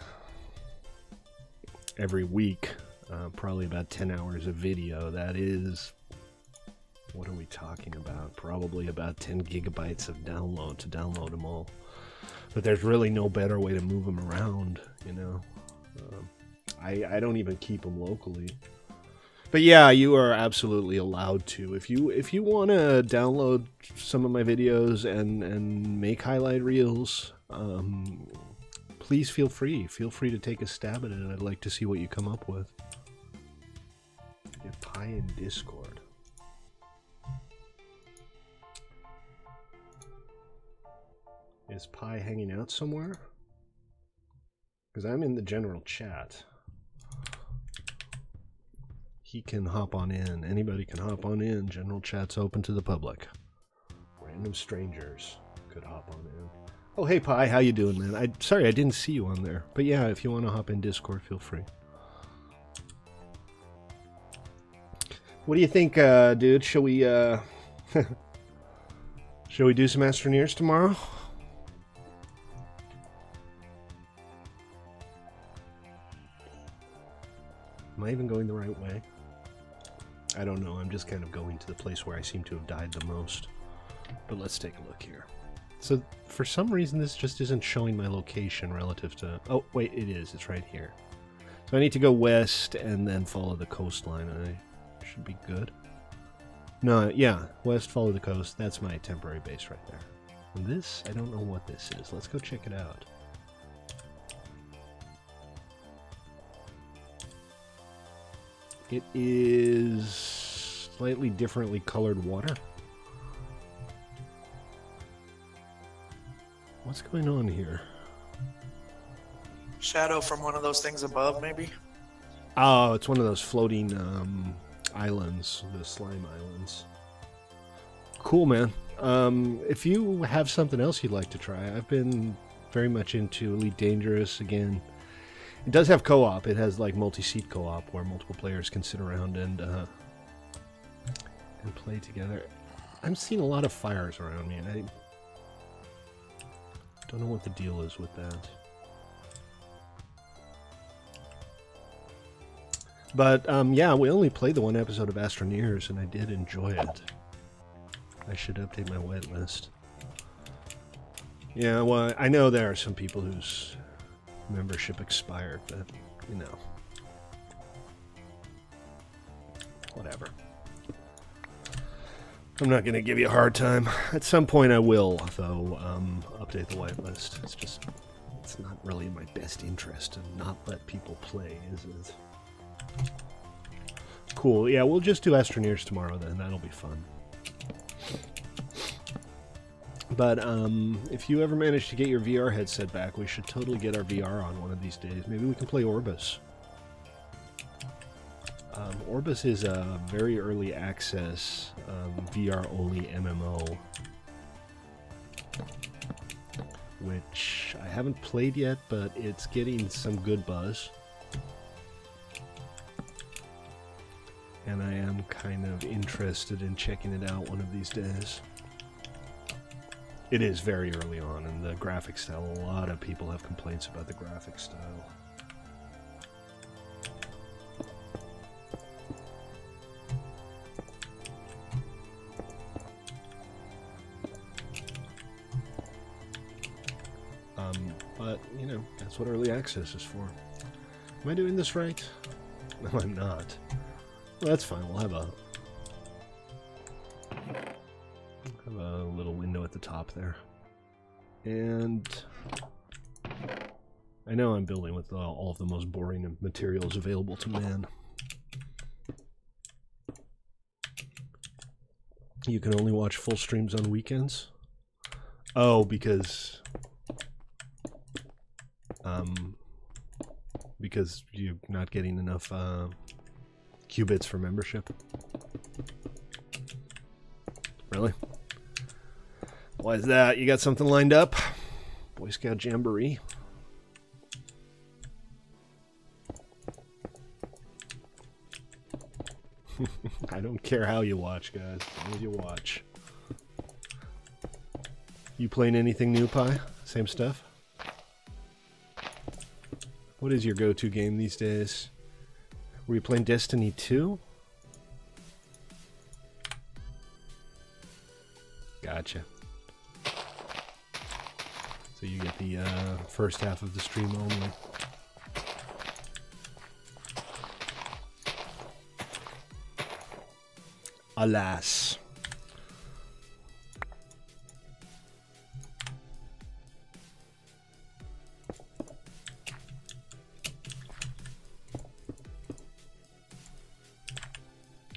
week, probably about 10 hours of video. That is, what are we talking about? Probably about 10 gigabytes of download to download them all. But there's really no better way to move them around, you know. I don't even keep them locally. But yeah, you are absolutely allowed to. If you want to download some of my videos and make highlight reels, please feel free. Feel free to take a stab at it. I'd like to see what you come up with. Get Pi in Discord. Is Pi hanging out somewhere? Because I'm in the general chat. He can hop on in. Anybody can hop on in. General chat's open to the public. Random strangers could hop on in. Oh, hey, Pi. How you doing, man? Sorry, I didn't see you on there. But yeah, if you want to hop in Discord, feel free. What do you think, dude? Shall we, shall we do some Astroneers tomorrow? Am I even going the right way? I don't know. I'm just kind of going to the place where I seem to have died the most. But let's take a look here. So, for some reason, this just isn't showing my location relative to... Oh, wait, it is. It's right here. So I need to go west and then follow the coastline. I should be good. No, yeah. West, follow the coast. That's my temporary base right there. And this, I don't know what this is. Let's go check it out. It is slightly differently colored water. What's going on here? Shadow from one of those things above, maybe? Oh, it's one of those floating islands, the slime islands. Cool, man. If you have something else you'd like to try, I've been very much into Elite Dangerous again. It does have co-op. It has like multi-seat co-op where multiple players can sit around and play together. I'm seeing a lot of fires around me. I don't know what the deal is with that. But yeah, we only played the one episode of Astroneers, and I did enjoy it. I should update my wait list. Yeah, well, I know there are some people whose membership expired, but, you know. Whatever. I'm not going to give you a hard time. At some point I will, though, update the whitelist. It's just, it's not really in my best interest to not let people play, is it? Cool, yeah, we'll just do Astroneers tomorrow then. That'll be fun. But if you ever manage to get your VR headset back, we should totally get our VR on one of these days. Maybe we can play Orbis. Orbis is a very early access VR-only MMO, which I haven't played yet, but it's getting some good buzz. And I am kind of interested in checking it out one of these days. It is very early on, and the graphic style, a lot of people have complaints about the graphic style. But, you know, that's what early access is for. Am I doing this right? No, I'm not. Well, that's fine. We'll have a little window at the top there. And I know I'm building with all of the most boring materials available to man. You can only watch full streams on weekends? Oh, because you're not getting enough qubits for membership. Really? Why is that? You got something lined up? Boy Scout Jamboree? I don't care how you watch, guys. As long as you watch. You playing anything new, Pi? Same stuff? What is your go-to game these days? Were you playing Destiny 2? Gotcha. So you get the first half of the stream only. Alas.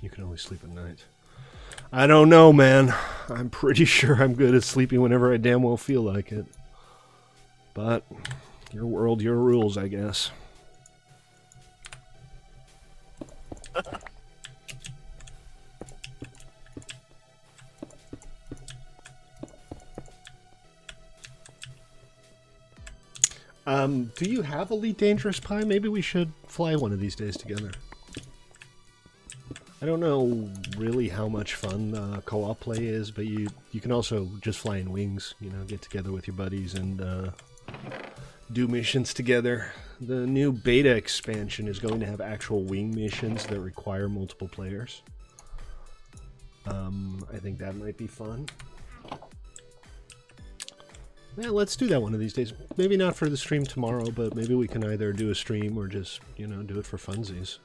You can only sleep at night. I don't know, man. I'm pretty sure I'm good at sleeping whenever I damn well feel like it. But, your world, your rules, I guess. Do you have Elite Dangerous Pi? Maybe we should fly one of these days together. I don't know really how much fun co-op play is, but you can also just fly in wings, you know, get together with your buddies and do missions together. The new beta expansion is going to have actual wing missions that require multiple players. I think that might be fun. Yeah, let's do that one of these days. Maybe not for the stream tomorrow, but maybe we can either do a stream or just, you know, do it for funsies.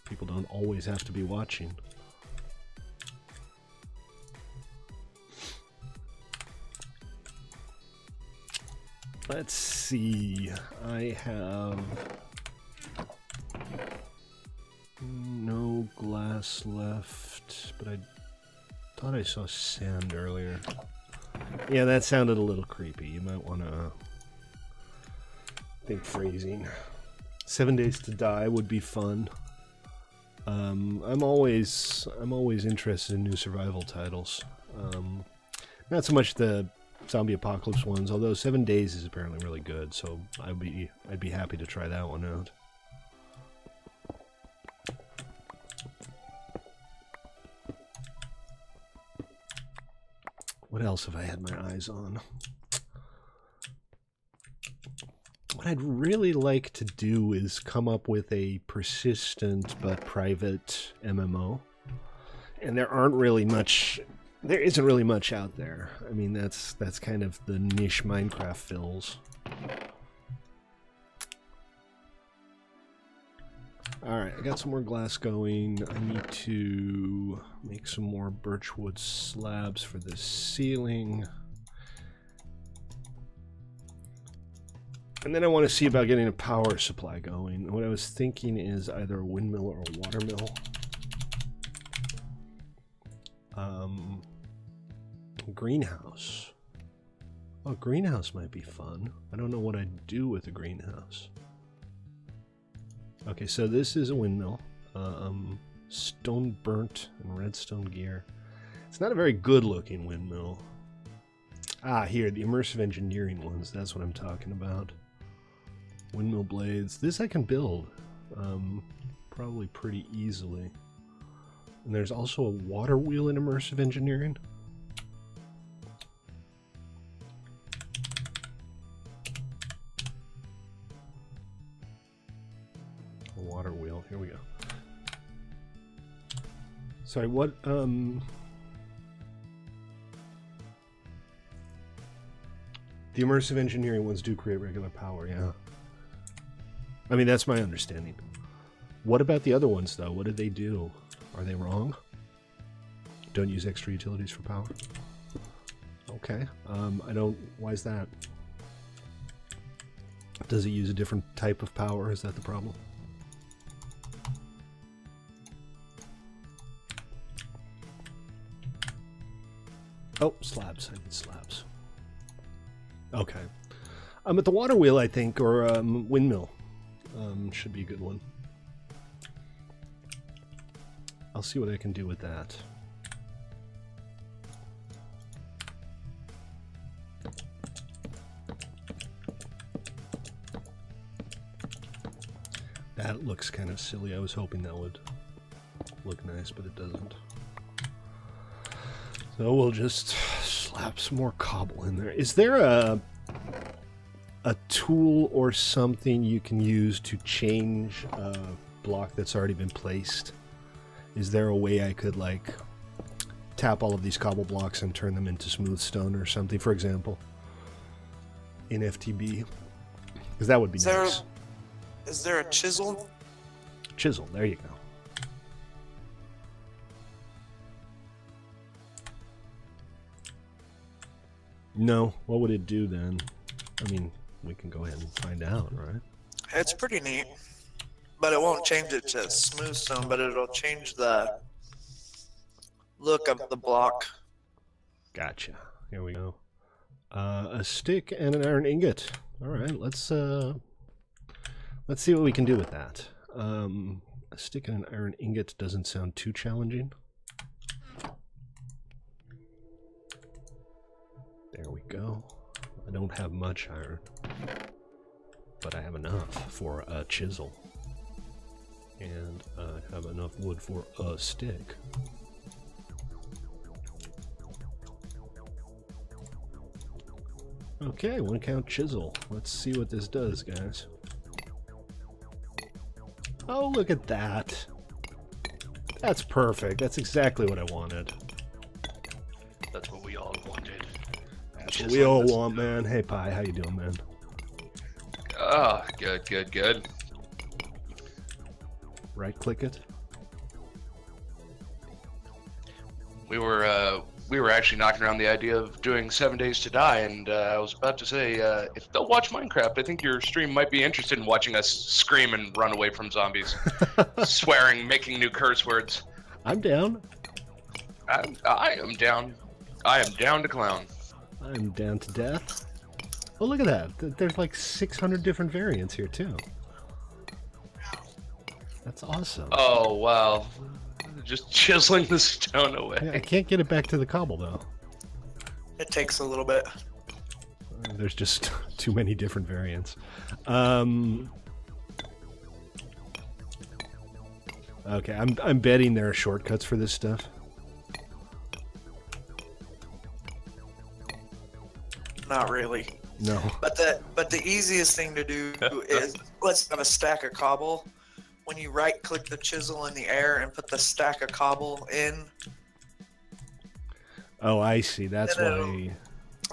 People don't always have to be watching. Let's see. I have no glass left, but I thought I saw sand earlier. Yeah, that sounded a little creepy. You might want to think phrasing. 7 Days to Die would be fun. I'm always interested in new survival titles. Not so much the zombie apocalypse ones, although 7 Days is apparently really good, so I'd be happy to try that one out. What else have I had my eyes on? What I'd really like to do is come up with a persistent but private MMO. And there isn't really much out there. I mean, that's kind of the niche Minecraft fills. Alright, I got some more glass going. I need to make some more birchwood slabs for the ceiling. And then I want to see about getting a power supply going. What I was thinking is either a windmill or a watermill. Greenhouse. Oh, greenhouse might be fun. I don't know what I'd do with a greenhouse. Okay, so this is a windmill. Stone burnt and redstone gear. It's not a very good looking windmill. Ah, here, the immersive engineering ones. That's what I'm talking about. Windmill blades. This I can build probably pretty easily. And there's also a water wheel in immersive engineering. A water wheel. Here we go. Sorry, what the immersive engineering ones do create regular power, yeah. I mean, that's my understanding. What about the other ones, though? What did they do? Are they wrong? Don't use extra utilities for power? Okay. I don't... Why is that? Does it use a different type of power? Is that the problem? Oh, slabs. I need slabs. Okay. At the water wheel, I think, or windmill. Should be a good one. I'll see what I can do with that. That looks kind of silly. I was hoping that would look nice, but it doesn't. So we'll just slap some more cobble in there. Is there a tool or something you can use to change a block that's already been placed? Is there a way I could, like, tap all of these cobble blocks and turn them into smooth stone or something, for example, in FTB? Because that would be nice. Is there a chisel? Chisel, there you go. No, what would it do then? I mean, we can go ahead and find out, right? It's pretty neat. But it won't change it to smooth stone, but it'll change the look of the block. Gotcha. Here we go. A stick and an iron ingot. All right, let's see what we can do with that. A stick and an iron ingot doesn't sound too challenging. There we go. I don't have much iron, but I have enough for a chisel. And I have enough wood for a stick. Okay, 1 count chisel. Let's see what this does, guys. Oh, look at that. That's perfect. That's exactly what I wanted. That's what we all wanted. That's what we all want, man. Hey, Pi, how you doing, man? Oh, good. Right-click it. We were actually knocking around the idea of doing 7 Days to Die, and I was about to say, if they'll watch Minecraft, I think your stream might be interested in watching us scream and run away from zombies, swearing, making new curse words. I'm down. I am down. I am down to clown. I'm down to death. Oh, look at that. There's like 600 different variants here, too. That's awesome. Oh, wow. Just chiseling the stone away. Yeah, I can't get it back to the cobble, though. It takes a little bit. There's just too many different variants. Okay, I'm betting there are shortcuts for this stuff. Not really. No. But the easiest thing to do is, let's have a stack of cobble. When you right-click the chisel in the air and put the stack of cobble in. Oh, I see. That's why.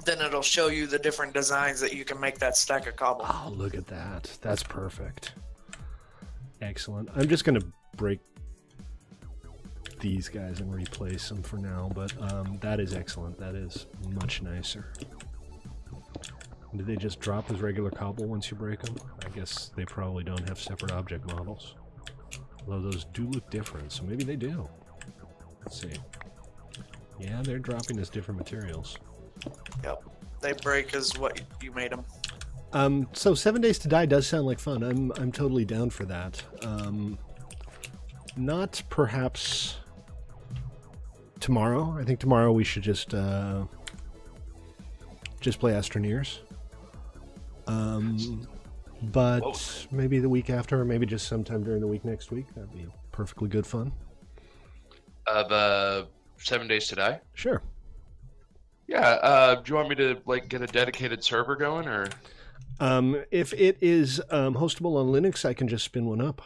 Then it'll show you the different designs that you can make that stack of cobble. Oh, look at that. That's perfect. Excellent. I'm just going to break these guys and replace them for now, but that is excellent. That is much nicer. Do they just drop as regular cobble once you break them? I guess they probably don't have separate object models. Although those do look different, so maybe they do. Let's see. Yeah, they're dropping as different materials. Yep. They break as what you made them. So 7 Days to Die does sound like fun. I'm totally down for that. Not perhaps tomorrow. I think tomorrow we should just play Astroneers. But Whoa. maybe the week after, or maybe just sometime during the week next week. That'd be perfectly good fun. 7 Days to Die? Sure. Yeah, do you want me to like get a dedicated server going, or? If it is hostable on Linux, I can just spin one up.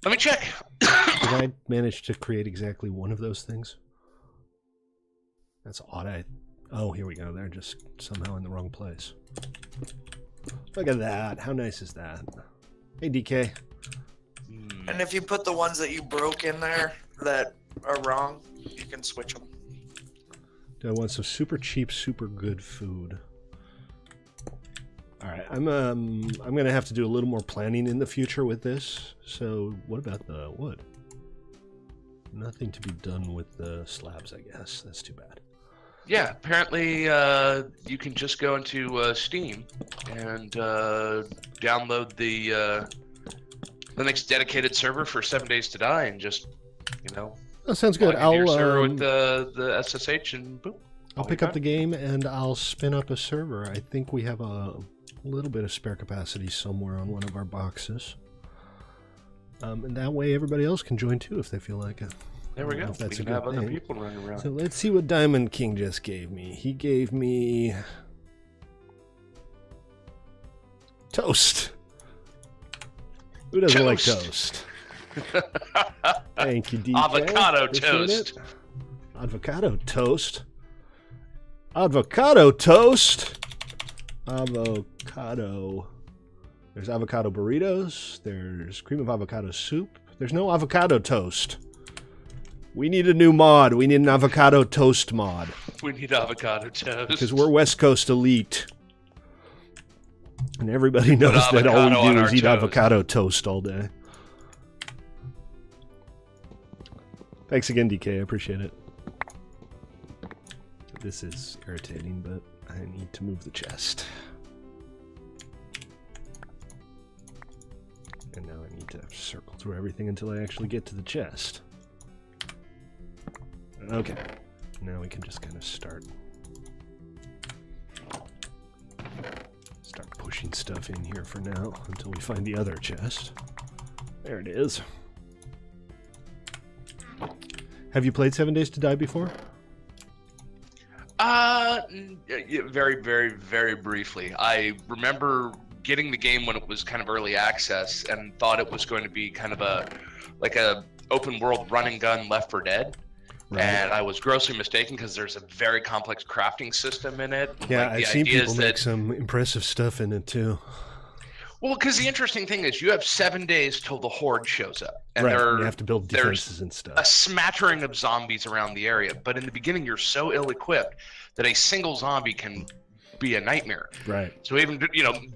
Let me check. Did I manage to create exactly one of those things? That's odd. Oh, here we go. They're just somehow in the wrong place. Look at that. How nice is that? Hey, DK. And if you put the ones that you broke in there that are wrong, you can switch them. Do I want some super cheap, super good food? All right, I'm gonna have to do a little more planning in the future with this. So, what about the wood? Nothing to be done with the slabs, I guess. That's too bad. Yeah, apparently you can just go into Steam and download the Linux dedicated server for 7 Days to Die, and just, you know, That sounds good. log into your server with the SSH, and boom. I'll pick up the game and I'll spin up a server. I think we have a little bit of spare capacity somewhere on one of our boxes. And that way everybody else can join too if they feel like it. There we go. If that's We a can good have other thing. people running around. So let's see what Diamond King just gave me. He gave me toast. Who doesn't like toast? Thank you, DJ. Avocado Appreciate toast. it. Avocado toast. Avocado toast. Avocado. There's avocado burritos. There's cream of avocado soup. There's no avocado toast. We need a new mod. We need an avocado toast mod. We need avocado toast. Because we're West Coast elite. And everybody knows that all we do is eat avocado toast all day. Thanks again, DK. I appreciate it. This is irritating, but I need to move the chest. And now I need to circle through everything until I actually get to the chest. Okay. Now we can just kind of start pushing stuff in here for now until we find the other chest. There it is. Have you played 7 Days to Die before? Very, very, very briefly. I remember getting the game when it was kind of early access and thought it was going to be kind of a open world run and gun Left 4 Dead. Right. And I was grossly mistaken because there's a very complex crafting system in it. Yeah, I've seen people make some impressive stuff in it too. Well, because the interesting thing is you have 7 days till the horde shows up. And right, you have to build defenses and stuff. A smattering of zombies around the area. But in the beginning, you're so ill-equipped that a single zombie can be a nightmare. Right. So even,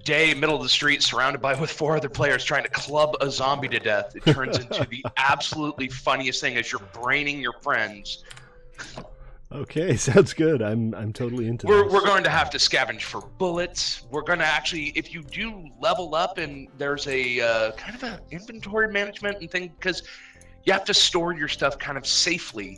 day, middle of the street, surrounded with 4 other players trying to club a zombie to death, it turns into the absolutely funniest thing as you're braining your friends. Okay, sounds good. I'm totally into this. We're going to have to scavenge for bullets. We're going to actually, if you do level up, and there's a kind of an inventory management and thing, because you have to store your stuff kind of safely.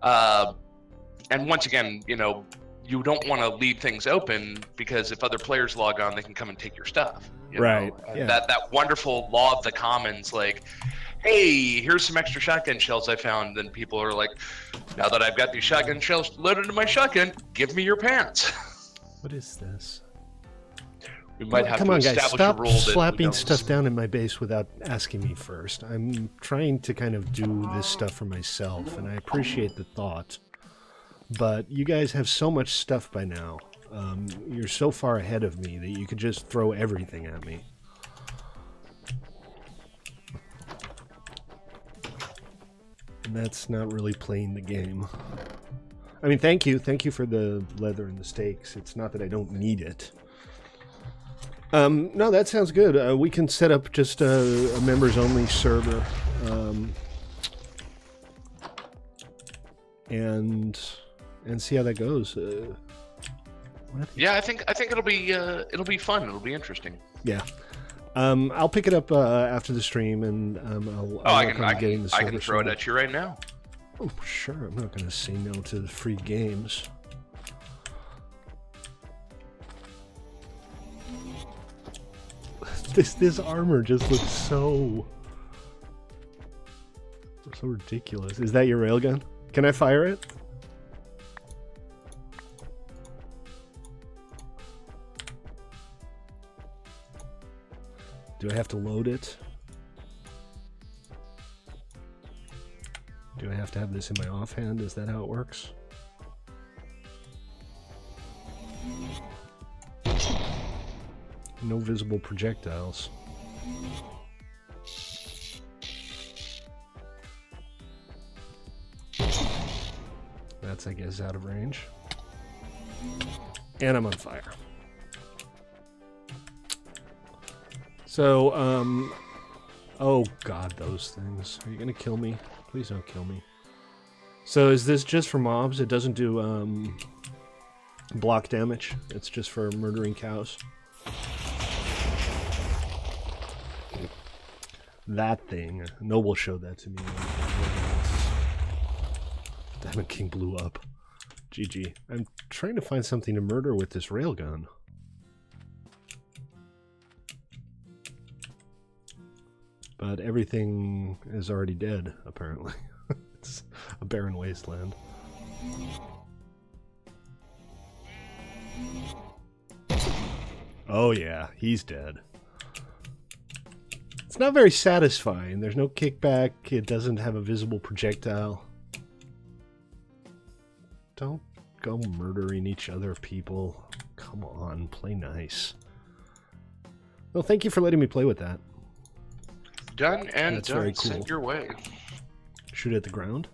And once again, you don't want to leave things open because if other players log on, they can come and take your stuff. Right. Yeah. That wonderful law of the commons, like, hey, here's some extra shotgun shells I found. Then people are like, now that I've got these shotgun shells loaded into my shotgun, give me your pants. What is this? We might have Come to on, guys, establish a rule that slapping stuff down in my base without asking me first. I'm trying to kind of do this stuff for myself, and I appreciate the thought. But you guys have so much stuff by now. You're so far ahead of me that you could just throw everything at me. And that's not really playing the game. I mean, thank you for the leather and the steaks. It's not that I don't need it. No, that sounds good. We can set up just a members-only server, and see how that goes. Yeah, I think it'll be fun. It'll be interesting. Yeah. I'll pick it up after the stream, and I can throw it at you right now. Oh, sure. I'm not going to say no to the free games. This armor just looks so ridiculous. Is that your railgun? Can I fire it? Do I have to load it? Do I have to have this in my offhand? Is that how it works? No visible projectiles. That's, I guess, out of range. And I'm on fire. So, oh god, those things. Are you gonna kill me? Please don't kill me. So is this just for mobs? It doesn't do, block damage? It's just for murdering cows? That thing. Noble showed that to me. Diamond King blew up. GG. I'm trying to find something to murder with this railgun. But everything is already dead, apparently. It's a barren wasteland. Oh yeah, he's dead. It's not very satisfying. There's no kickback. It doesn't have a visible projectile. Don't go murdering each other, people. Come on, play nice. Well, thank you for letting me play with that. Done and That's done. very cool. Send your way. Shoot at the ground?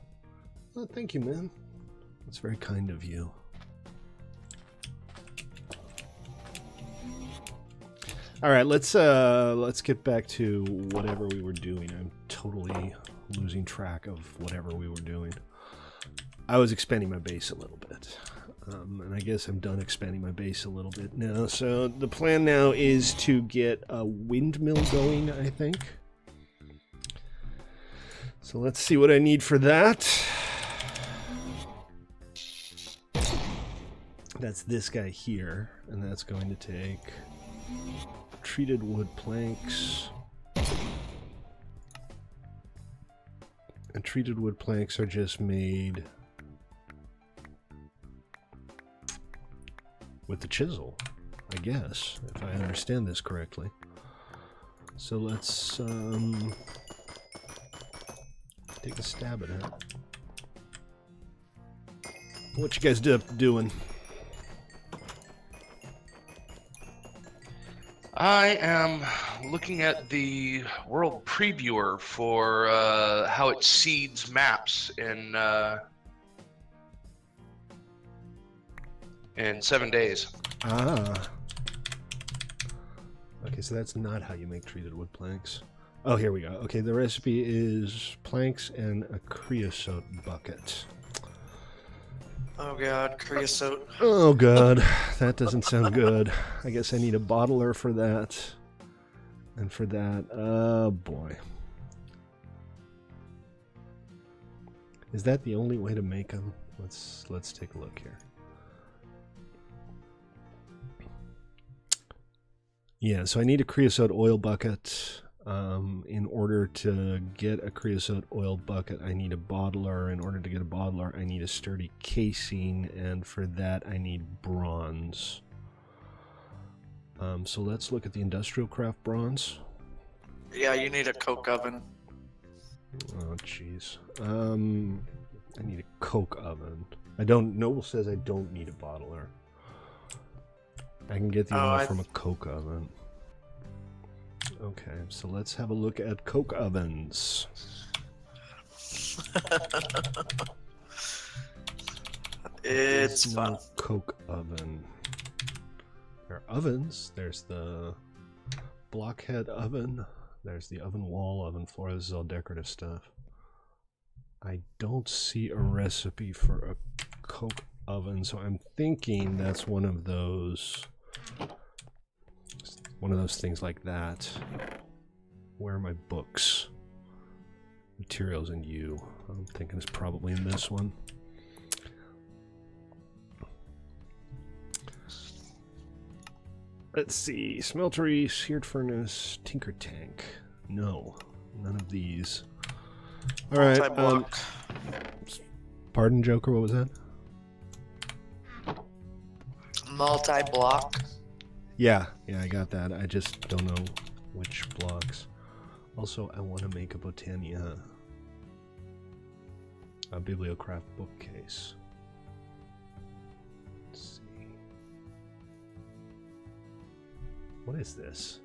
Oh, thank you, man. That's very kind of you. All right, let's get back to whatever we were doing. I'm totally losing track of whatever we were doing. I was expanding my base a little bit. And I guess I'm done expanding my base a little bit now. So the plan now is to get a windmill going, I think. So let's see what I need for that. That's this guy here, and that's going to take treated wood planks. And treated wood planks are just made with the chisel, I guess, if I understand this correctly. So let's take a stab at it. What you guys doing? I am looking at the world previewer for how it seeds maps in 7 days. Ah. Okay, so that's not how you make treated wood planks. Oh, here we go. Okay, the recipe is planks and a creosote bucket. Oh god, creosote. Oh god, that doesn't sound good. I guess I need a bottler for that. And for that, oh boy. Is that the only way to make them? Let's take a look here. Yeah, so I need a creosote oil bucket. In order to get a creosote oil bucket, I need a bottler. In order to get a bottler, I need a sturdy casing, and for that, I need bronze. So let's look at the industrial craft bronze. Yeah, you need a coke oven. Oh, jeez. I need a coke oven. I don't. Noble says I don't need a bottler. I can get the oil from a coke oven. Okay, so let's have a look at coke ovens. It's There's fun. no coke oven. There are ovens. There's the blockhead oven. There's the oven wall, oven floor. This is all decorative stuff. I don't see a recipe for a coke oven, so I'm thinking that's one of those things like that. Where are my books? Materials and you. I'm thinking it's probably in this one. Let's see. Smeltery, seared furnace, tinker tank. No, none of these. All right. Multi-block. Pardon, Joker. What was that? Multi-block. Yeah, I got that. I just don't know which blocks. Also, I want to make a Botania, a Bibliocraft bookcase. Let's see. What is this?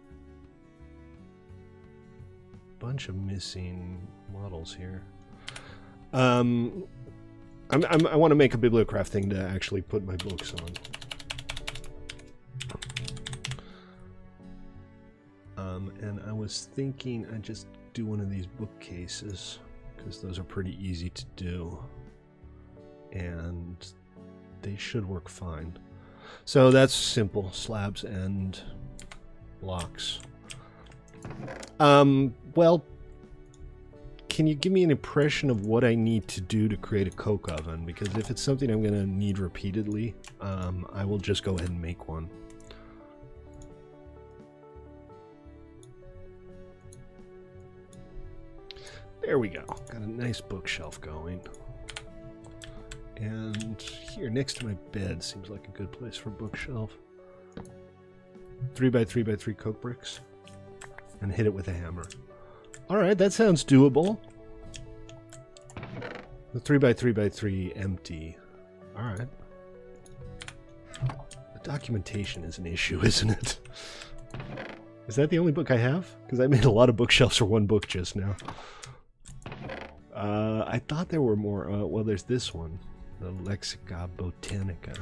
Bunch of missing models here. I want to make a Bibliocraft thing to actually put my books on. And I was thinking I'd just do one of these bookcases, because those are pretty easy to do. And they should work fine. So that's simple, slabs and blocks. Well, can you give me an impression of what I need to do to create a coke oven? Because if it's something I'm going to need repeatedly, I will just go ahead and make one. There we go. Got a nice bookshelf going. And here next to my bed seems like a good place for a bookshelf. 3x3x3 Coke bricks. And hit it with a hammer. Alright, that sounds doable. The 3x3x3 empty. Alright. The documentation is an issue, isn't it? Is that the only book I have? Because I made a lot of bookshelves for one book just now. I thought there were more. Well, there's this one. The Lexica Botanica.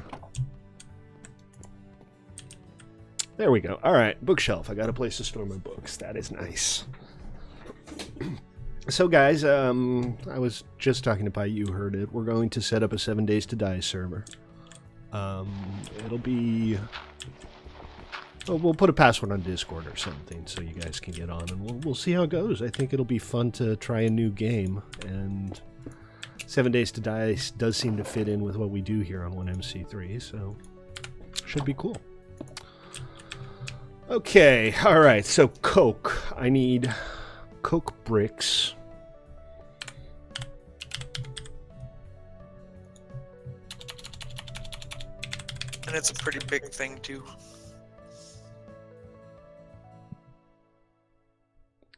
There we go. Alright, bookshelf. I got a place to store my books. That is nice. So guys, I was just talking to Pi, you heard it. We're going to set up a 7 Days to Die server. It'll be... Well, we'll put a password on Discord or something so you guys can get on, and we'll see how it goes. I think it'll be fun to try a new game, and 7 Days to Die does seem to fit in with what we do here on 1MC3, so should be cool. Okay, alright, so Coke. I need Coke bricks. And it's a pretty big thing, too.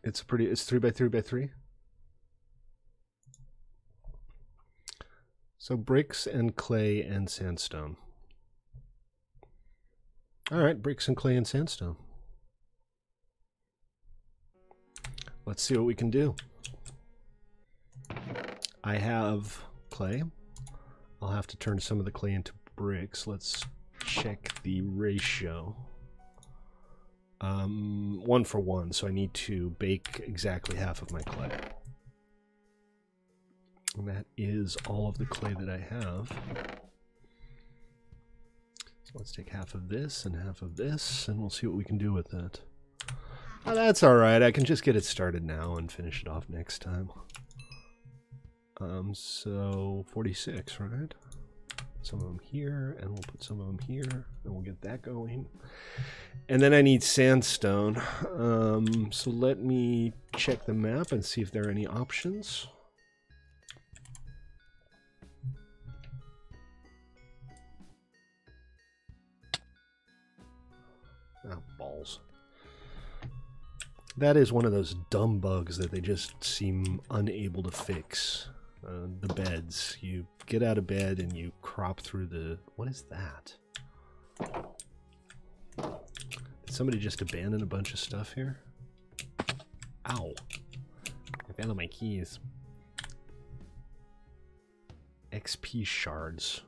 It's 3x3x3. So bricks and clay and sandstone. Alright, bricks and clay and sandstone. Let's see what we can do. I have clay. I'll have to turn some of the clay into bricks. Let's check the ratio. 1 for 1, so I need to bake exactly half of my clay. And that is all of the clay that I have. So let's take half of this and half of this, and we'll see what we can do with that. Oh, that's alright, I can just get it started now and finish it off next time. So 46, right? Some of them here, and we'll put some of them here, and we'll get that going. And then I need sandstone. So let me check the map and see if there are any options. Oh, balls. That is one of those dumb bugs that they just seem unable to fix. The beds. You get out of bed and you crop through the... What is that? Did somebody just abandon a bunch of stuff here? Ow. I found all my keys. XP shards.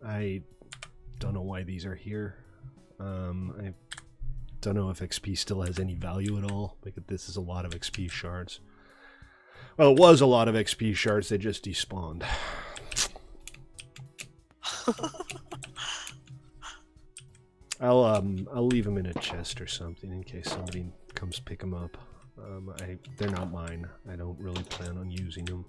I don't know why these are here. I don't know if XP still has any value at all. Like, this is a lot of XP shards. Well, it was a lot of XP shards. They just despawned. I'll leave them in a chest or something in case somebody comes pick them up. They're not mine. I don't really plan on using them.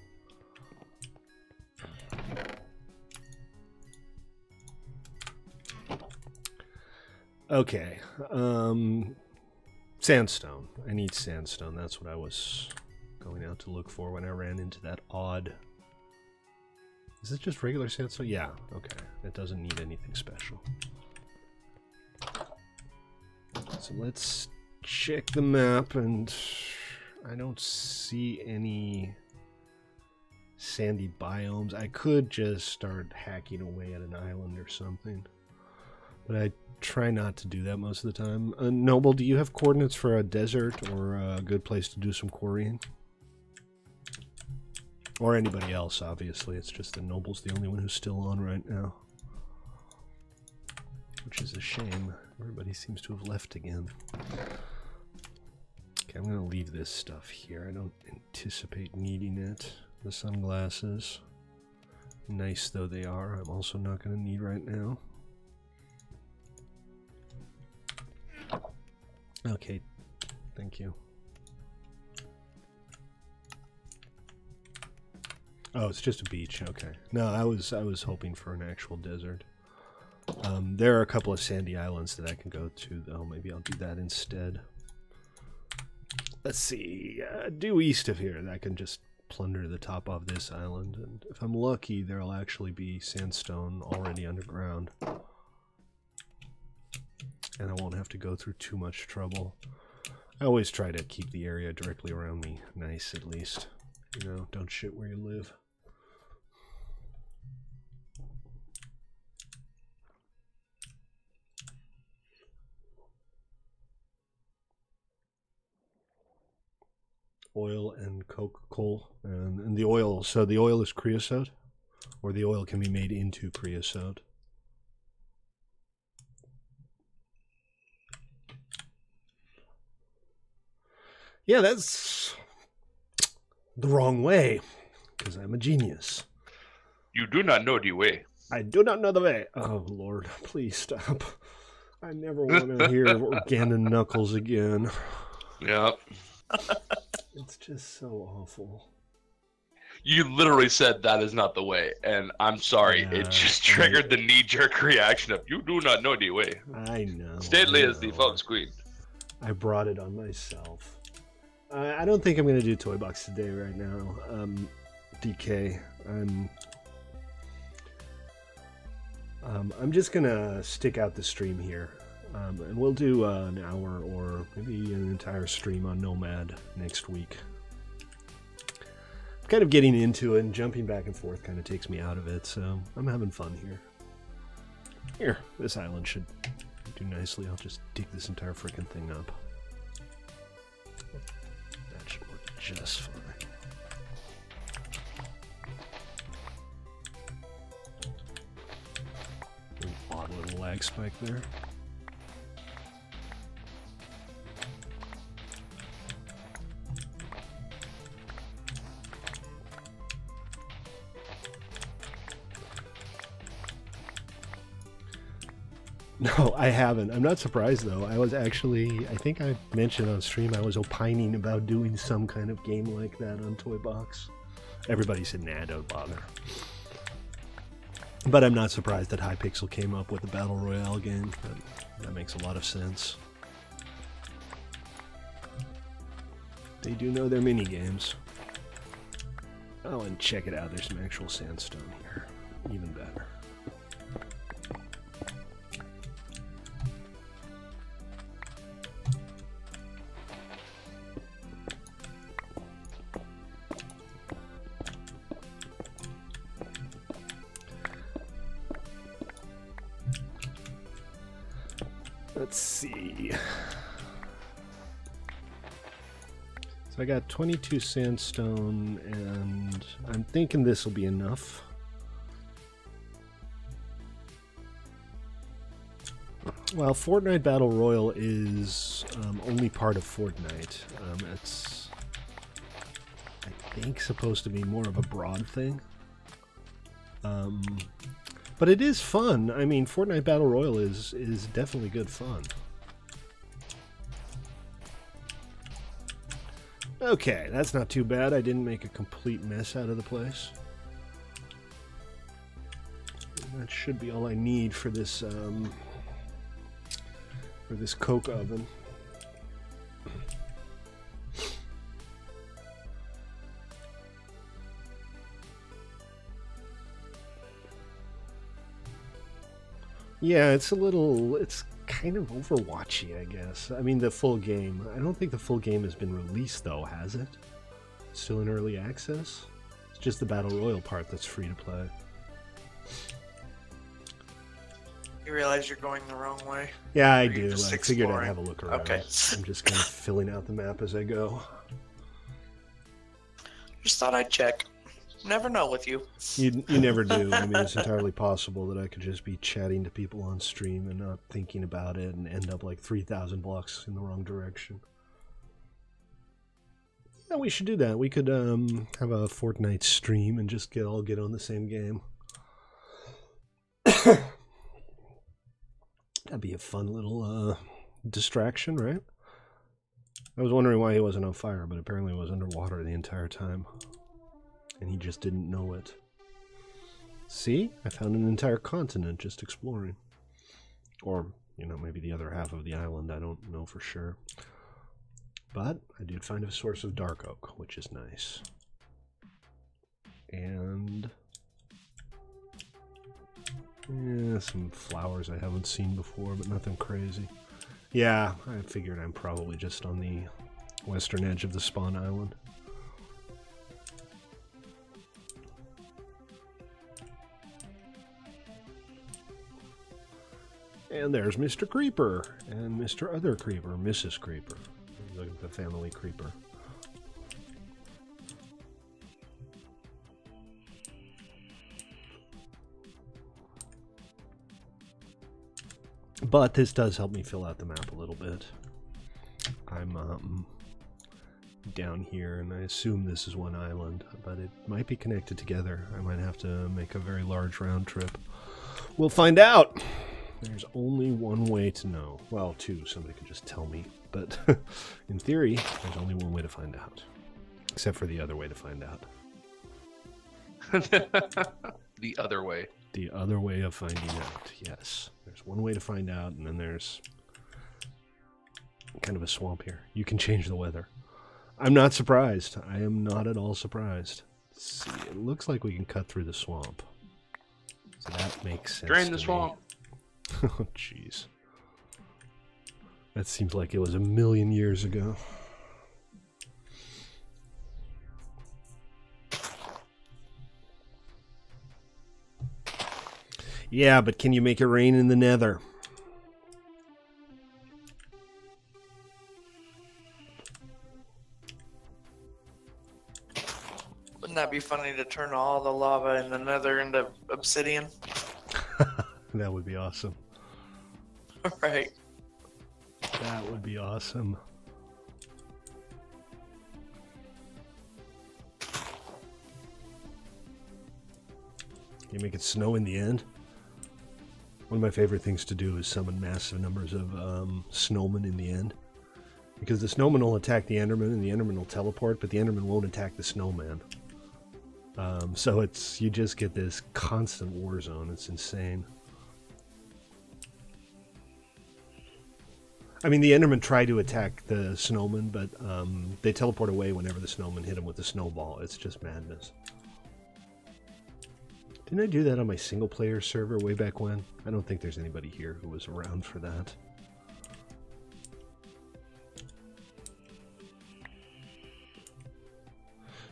Okay. Sandstone. I need sandstone. That's what I was going out to look for when I ran into that odd... Is this just regular sandstone? Yeah, okay. It doesn't need anything special. So let's check the map, and I don't see any sandy biomes. I could just start hacking away at an island or something, but I try not to do that most of the time. Noble, do you have coordinates for a desert or a good place to do some quarrying? Or anybody else, obviously. It's just that Noble's the only one who's still on right now. Which is a shame. Everybody seems to have left again. Okay, I'm going to leave this stuff here. I don't anticipate needing it. The sunglasses. Nice though they are, I'm also not going to need right now. Okay, thank you. Oh, it's just a beach. Okay. No, I was hoping for an actual desert. There are a couple of sandy islands that I can go to, though. Maybe I'll do that instead. Let's see. Due east of here, I can just plunder the top of this island, and if I'm lucky, there'll actually be sandstone already underground. And I won't have to go through too much trouble. I always try to keep the area directly around me nice, at least. You know, don't shit where you live. Oil and coal, and the oil. So the oil is creosote, or the oil can be made into creosote. Yeah, that's the wrong way, because I'm a genius. You do not know the way. I do not know the way. Oh, Lord, please stop. I never want to hear Ganon Knuckles again. Yeah. It's just so awful. You literally said that is not the way, and I'm sorry, it just triggered the knee-jerk reaction of, you do not know the way. I know. Stately as the Fox Queen. I brought it on myself. I don't think I'm going to do Toy Box today right now. DK, I'm just going to stick out the stream here. And we'll do an hour or maybe an entire stream on Nomad next week. I'm kind of getting into it, and jumping back and forth kind of takes me out of it, so I'm having fun here. Here, this island should do nicely. I'll just dig this entire freaking thing up. That should work just fine. An odd little lag spike there. No, I haven't. I'm not surprised, though. I was actually, I think I mentioned on stream, I was opining about doing some kind of game like that on Toy Box. Everybody said, nah, don't bother. But I'm not surprised that Hypixel came up with a Battle Royale game. That makes a lot of sense. They do know their mini-games. Oh, and check it out. There's some actual sandstone here. Even better. Let's see. So I got 22 sandstone, and I'm thinking this will be enough. Well, Fortnite Battle Royale is only part of Fortnite. It's, I think, supposed to be more of a broad thing. But it is fun. I mean, Fortnite Battle Royale is definitely good fun. Okay, that's not too bad. I didn't make a complete mess out of the place. That should be all I need for this coke oven. Yeah, it's kind of Overwatchy, I guess. I mean, the full game. I don't think the full game has been released, though, has it? Still in early access? It's just the Battle Royale part that's free to play. You realize you're going the wrong way? Yeah, I Or you're do. just I figured I'd exploring? have a look around. Okay. I'm just kind of filling out the map as I go. Just thought I'd check. Never know with you. You never do. I mean, it's entirely possible that I could just be chatting to people on stream and not thinking about it and end up like 3,000 blocks in the wrong direction. Yeah, we should do that. We could have a Fortnite stream and just all get on the same game. That'd be a fun little distraction, right? I was wondering why he wasn't on fire, but apparently he was underwater the entire time. And he just didn't know it. See? I found an entire continent just exploring. Or, you know, maybe the other half of the island. I don't know for sure. But I did find a source of dark oak, which is nice. And yeah, some flowers I haven't seen before, but nothing crazy. Yeah, I figured I'm probably just on the western edge of the spawn island. And there's Mr. Creeper and Mr. Other Creeper, Mrs. Creeper. Look at the family creeper. But this does help me fill out the map a little bit. I'm down here, and I assume this is one island, but it might be connected together. I might have to make a very large round trip. We'll find out! There's only one way to know. Well, two. Somebody could just tell me. But in theory, there's only one way to find out. Except for the other way to find out. The other way. The other way of finding out, yes. There's one way to find out, and then there's kind of a swamp here. You can change the weather. I'm not surprised. I am not at all surprised. Let's see, it looks like we can cut through the swamp. So that makes sense. Drain the swamp. Oh, jeez. That seems like it was a million years ago. Yeah, but can you make it rain in the nether? Wouldn't that be funny to turn all the lava in the nether into obsidian? That would be awesome. Right. That would be awesome. You make it snow in the end? One of my favorite things to do is summon massive numbers of snowmen in the end. Because the snowman will attack the Enderman, and the Enderman will teleport, but the Enderman won't attack the snowman. So you just get this constant war zone. It's insane. I mean, the Endermen try to attack the snowman, but they teleport away whenever the snowman hit them with a snowball. It's just madness. Didn't I do that on my single-player server way back when? I don't think there's anybody here who was around for that.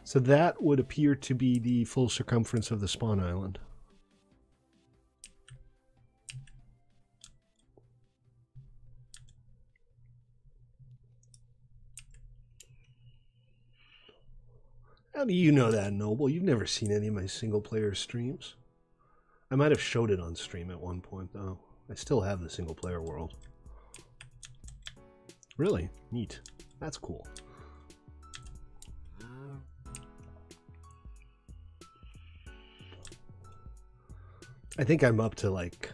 So that would appear to be the full circumference of the spawn island. How do you know that, Noble? You've never seen any of my single-player streams. I might have showed it on stream at one point, though. I still have the single-player world. Really? Neat. That's cool. I think I'm up to like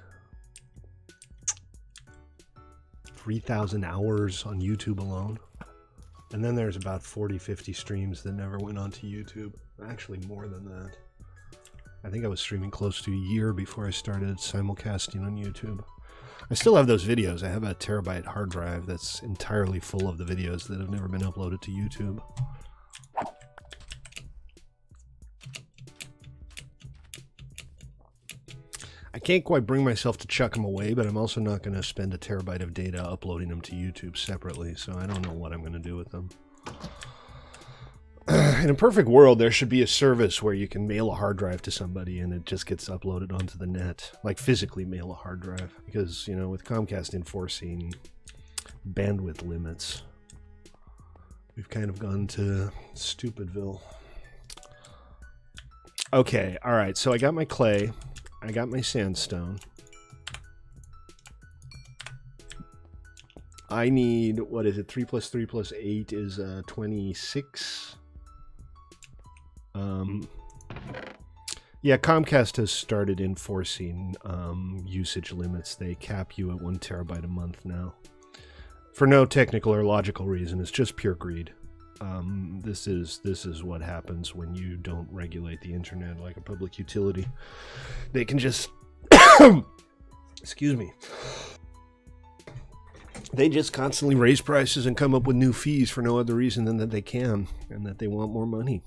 3,000 hours on YouTube alone. And then there's about 40-50 streams that never went onto YouTube. Actually, more than that. I think I was streaming close to a year before I started simulcasting on YouTube. I still have those videos. I have a terabyte hard drive that's entirely full of the videos that have never been uploaded to YouTube. I can't quite bring myself to chuck them away, but I'm also not going to spend a terabyte of data uploading them to YouTube separately, so I don't know what I'm going to do with them. In a perfect world, there should be a service where you can mail a hard drive to somebody and it just gets uploaded onto the net. Like physically mail a hard drive. Because, you know, with Comcast enforcing bandwidth limits, we've kind of gone to Stupidville. Okay, alright, so I got my clay. I got my sandstone. I need, what is it, 3 plus 3 plus 8 is 26. Yeah, Comcast has started enforcing usage limits. They cap you at 1 terabyte a month now. For no technical or logical reason, it's just pure greed. This is what happens when you don't regulate the internet like a public utility. They can just excuse me. They just constantly raise prices and come up with new fees for no other reason than that they can and that they want more money.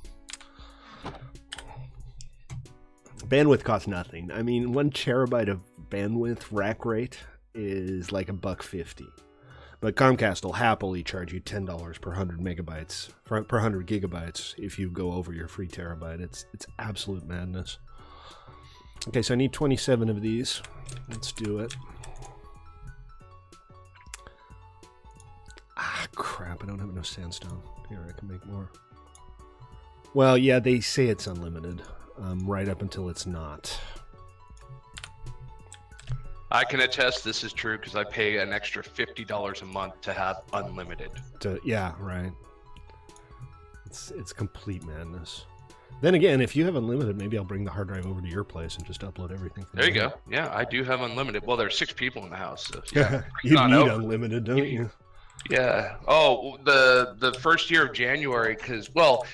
Bandwidth costs nothing. I mean, 1 terabyte of bandwidth rack rate is like $1.50. But Comcast will happily charge you $10 per 100 megabytes, per 100 gigabytes if you go over your free terabyte. It's absolute madness. Okay, so I need 27 of these. Let's do it. Ah, crap, I don't have enough sandstone. Here, I can make more. Well, yeah, they say it's unlimited, right up until it's not. I can attest this is true because I pay an extra $50 a month to have unlimited. Yeah, right. It's complete madness. Then again, if you have unlimited, maybe I'll bring the hard drive over to your place and just upload everything. From there you go. Yeah, I do have unlimited. Well, there's 6 people in the house. So yeah, you need unlimited, don't you? Yeah. Oh, the first year of January, because, well,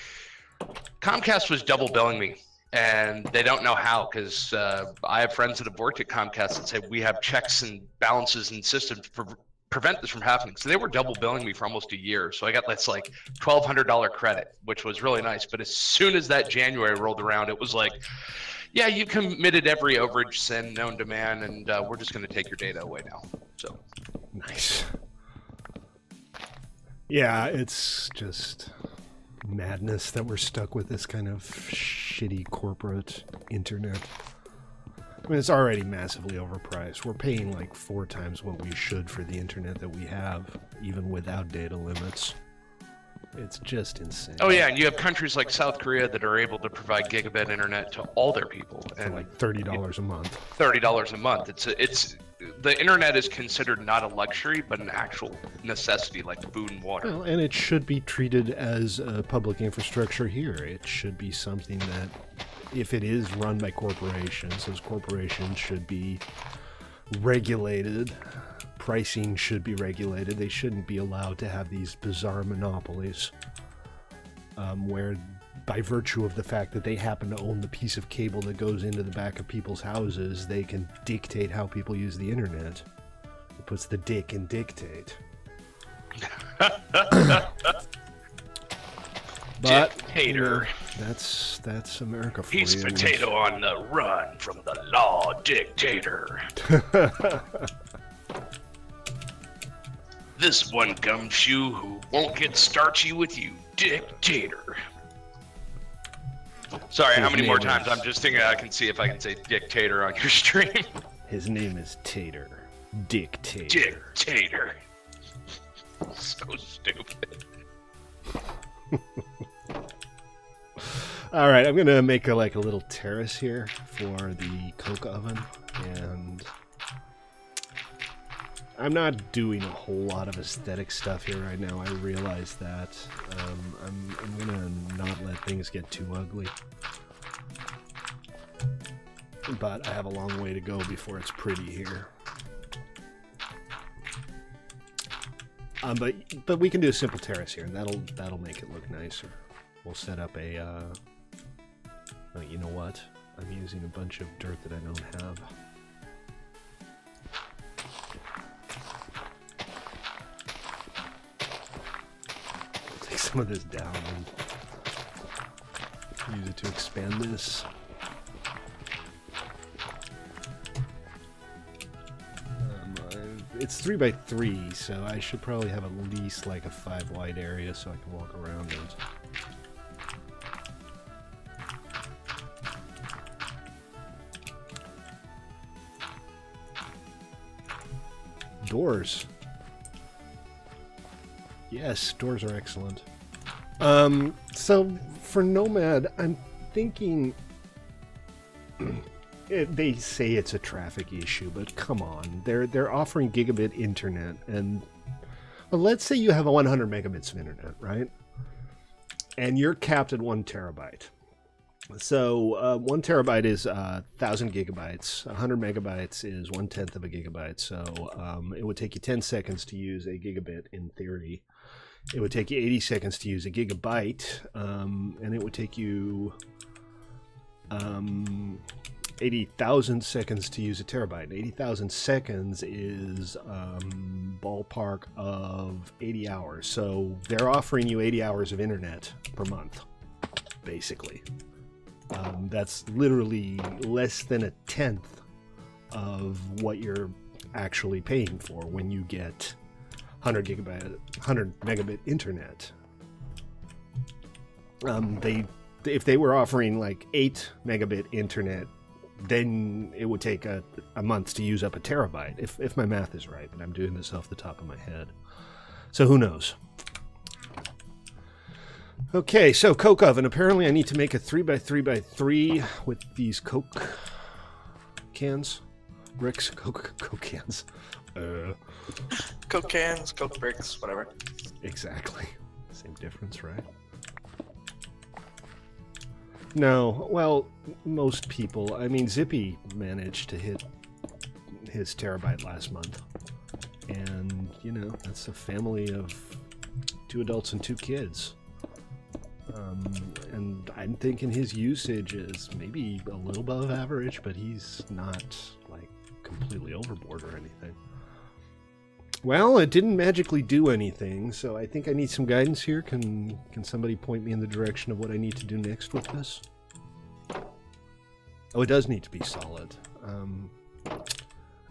Comcast was double billing me. And they don't know how, because I have friends that have worked at Comcast and say we have checks and balances and systems to prevent this from happening. So they were double billing me for almost a year. So I got this like $1,200 credit, which was really nice. But as soon as that January rolled around, it was like, yeah, you committed every overage sin known to man, and we're just going to take your data away now. So nice. Yeah, it's just madness that we're stuck with this kind of shitty corporate internet. I mean, it's already massively overpriced. We're paying like 4 times what we should for the internet that we have, even without data limits. It's just insane. Oh yeah, and you have countries like South Korea that are able to provide gigabit internet to all their people, and for like $30 a month. $30 a month. It's the internet is considered not a luxury, but an actual necessity, like food and water. Well, and it should be treated as a public infrastructure here. It should be something that, if it is run by corporations, those corporations should be regulated. Pricing should be regulated. They shouldn't be allowed to have these bizarre monopolies where, by virtue of the fact that they happen to own the piece of cable that goes into the back of people's houses, they can dictate how people use the internet. It puts the dick in dictate. But dictator. You know, that's America for He's you. potato on the run from the law dictator. This one gumshoe who won't get starchy with you, dictator. Sorry, how many more times? I'm just thinking I can see if I can say dictator on your stream. His name is Tater. Dictator. Dictator. So stupid. All right, I'm gonna make a little terrace here for the coke oven, and I'm not doing a whole lot of aesthetic stuff here right now. I realize that. I'm gonna not let things get too ugly, but I have a long way to go before it's pretty here. But we can do a simple terrace here, and that'll make it look nicer. We'll set up a. Oh, you know what? I'm using a bunch of dirt that I don't have. Take some of this down and use it to expand this. It's 3 by 3, so I should probably have at least like a 5 wide area so I can walk around it. Doors. Yes, doors are excellent. So for Nomad, I'm thinking they say it's a traffic issue, but come on, they're offering gigabit internet, and well, let's say you have 100 megabits of internet, right? And you're capped at 1 terabyte. So 1 terabyte is 1,000 gigabytes. 100 megabytes is 1/10 of a gigabyte. So it would take you 10 seconds to use a gigabit in theory. It would take you 80 seconds to use a gigabyte, and it would take you 80,000 seconds to use a terabyte. 80,000 seconds is ballpark of 80 hours. So they're offering you 80 hours of internet per month, basically. That's literally less than a tenth of what you're actually paying for when you get 100 megabit internet. If they were offering like 8 megabit internet, then it would take a month to use up a terabyte, if my math is right, but I'm doing this off the top of my head. So who knows? Okay, so Coke oven. Apparently I need to make a 3x3x3 with these Coke cans. Bricks, Coke cans. Coke cans, Coke bricks, whatever. Exactly. Same difference, right? No, well, most people. I mean, Zippy managed to hit his terabyte last month. And, you know, that's a family of 2 adults and 2 kids. And I'm thinking his usage is maybe a little above average, but he's not, like, completely overboard or anything. Well, it didn't magically do anything, so I think I need some guidance here. Can somebody point me in the direction of what I need to do next with this? Oh, it does need to be solid.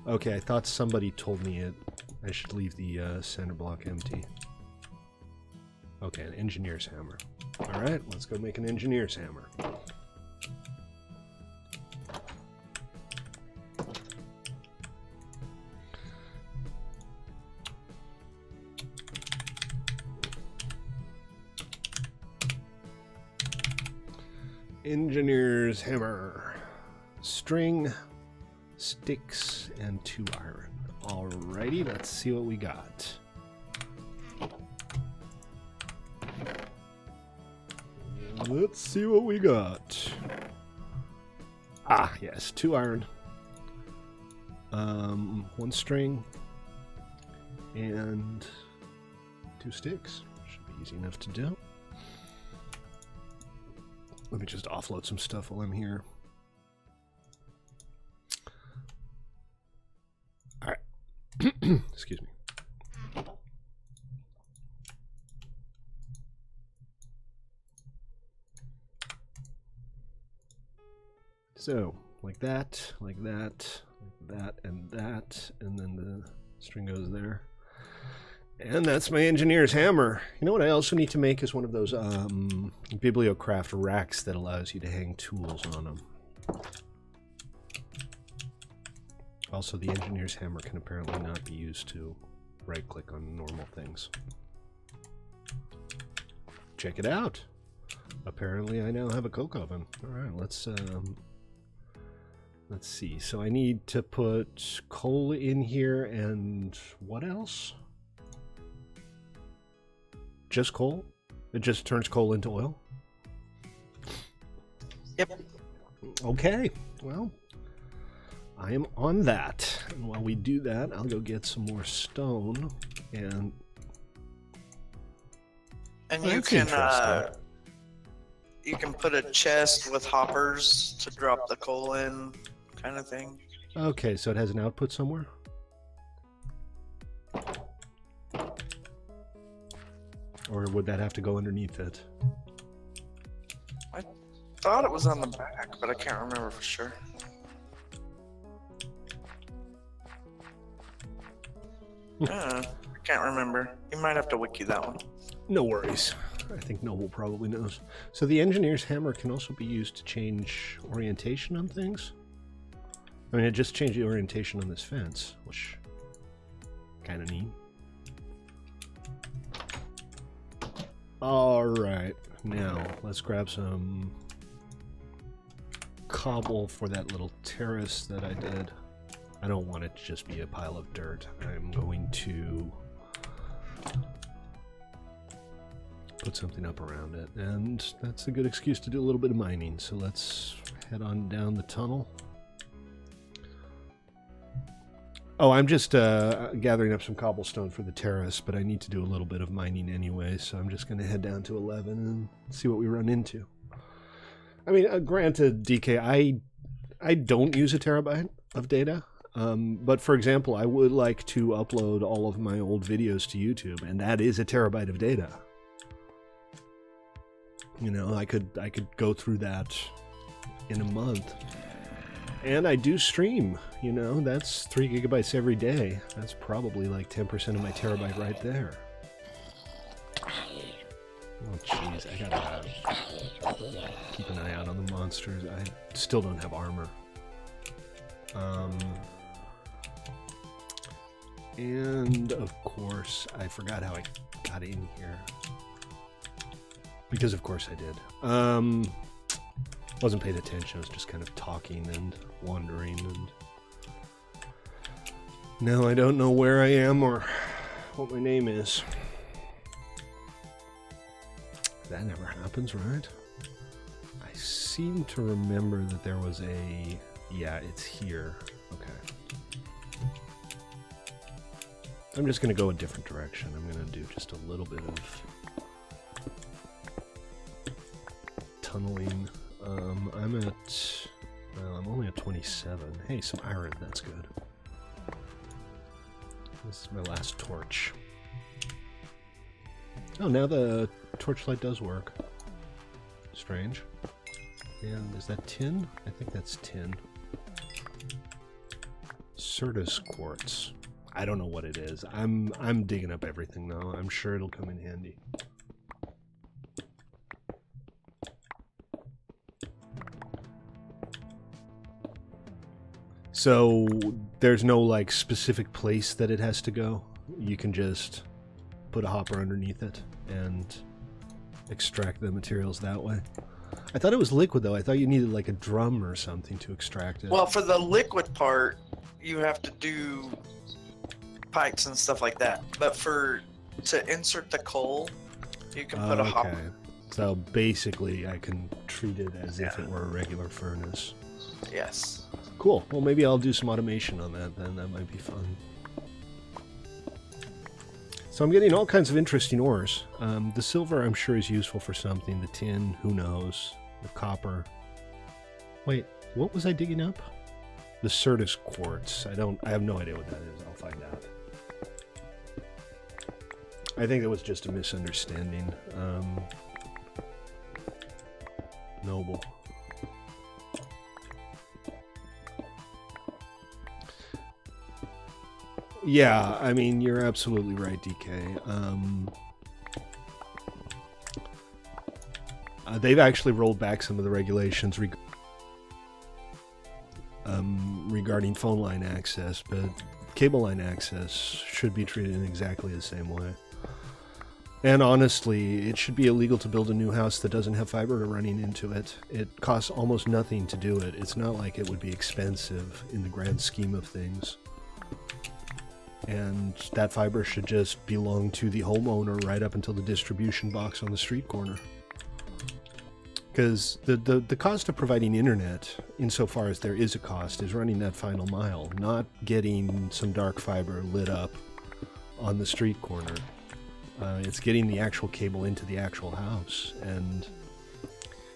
Okay, I thought somebody told me I should leave the center block empty. Okay, an engineer's hammer. Alright, let's go make an engineer's hammer. Engineer's hammer. String, sticks, and 2 iron. Alrighty, let's see what we got. Let's see what we got. Ah, yes, 2 iron. 1 string. And 2 sticks. Should be easy enough to do. Let me just offload some stuff while I'm here. Alright. Excuse me. So, like that, like that, like that, and that, and then the string goes there. And that's my engineer's hammer. You know what I also need to make is one of those Bibliocraft racks that allows you to hang tools on them. Also, the engineer's hammer can apparently not be used to right-click on normal things. Check it out. Apparently, I now have a Coke oven. All right, let's see. So I need to put coal in here, and what else? Just coal? It just turns coal into oil? Yep. Okay, well, I am on that. And while we do that, I'll go get some more stone, and you can put a chest with hoppers to drop the coal in, kind of thing. Okay, so it has an output somewhere? Or would that have to go underneath it? I thought it was on the back, but I can't remember for sure. I can't remember. You might have to wiki that one. No worries. I think Noble probably knows. So the engineer's hammer can also be used to change orientation on things? I mean, it just changed the orientation on this fence, which kind of neat. Alright, now let's grab some cobble for that little terrace that I did. I don't want it to just be a pile of dirt. I'm going to put something up around it, and that's a good excuse to do a little bit of mining. So let's head on down the tunnel. Oh, I'm just gathering up some cobblestone for the terrace, but I need to do a little bit of mining anyway, so I'm just going to head down to 11 and see what we run into. I mean, granted, DK, I don't use a terabyte of data. But for example, I would like to upload all of my old videos to YouTube, and that is a terabyte of data. You know, I could go through that in a month. And I do stream, you know, that's 3 gigabytes every day. That's probably like 10% of my terabyte right there. Oh jeez, I gotta keep an eye out on the monsters. I still don't have armor. And of course, I forgot how I got in here. Because of course I did. Wasn't paying attention, I was just kind of talking and wandering, and now I don't know where I am or what my name is. That never happens, right? I seem to remember that there was a... Yeah, it's here. Okay. I'm just going to go a different direction. I'm going to do just a little bit of tunneling. I'm at... Well, I'm only at 27. Hey, some iron, that's good. This is my last torch. Oh, now the torchlight does work. Strange. And is that tin? I think that's tin. Certus quartz. I don't know what it is. I'm digging up everything though. I'm sure it'll come in handy. So there's no like specific place that it has to go. You can just put a hopper underneath it and extract the materials that way. I thought it was liquid though. I thought you needed like a drum or something to extract it. Well, for the liquid part, you have to do pipes and stuff like that. But to insert the coal, you can put a hopper. So basically I can treat it as if it were a regular furnace. Yes. Cool. Well, maybe I'll do some automation on that then. That might be fun. So I'm getting all kinds of interesting ores. The silver I'm sure is useful for something. The tin, who knows. The copper. Wait, what was I digging up? The Certus quartz. I have no idea what that is. I'll find out. I think it was just a misunderstanding. Noble. Yeah, I mean, you're absolutely right, DK. They've actually rolled back some of the regulations regarding phone line access, but cable line access should be treated in exactly the same way. And honestly, it should be illegal to build a new house that doesn't have fiber running into it. It costs almost nothing to do it. It's not like it would be expensive in the grand scheme of things. And that fiber should just belong to the homeowner right up until the distribution box on the street corner. Because the cost of providing internet, insofar as there is a cost, is running that final mile, not getting some dark fiber lit up on the street corner. It's getting the actual cable into the actual house. And,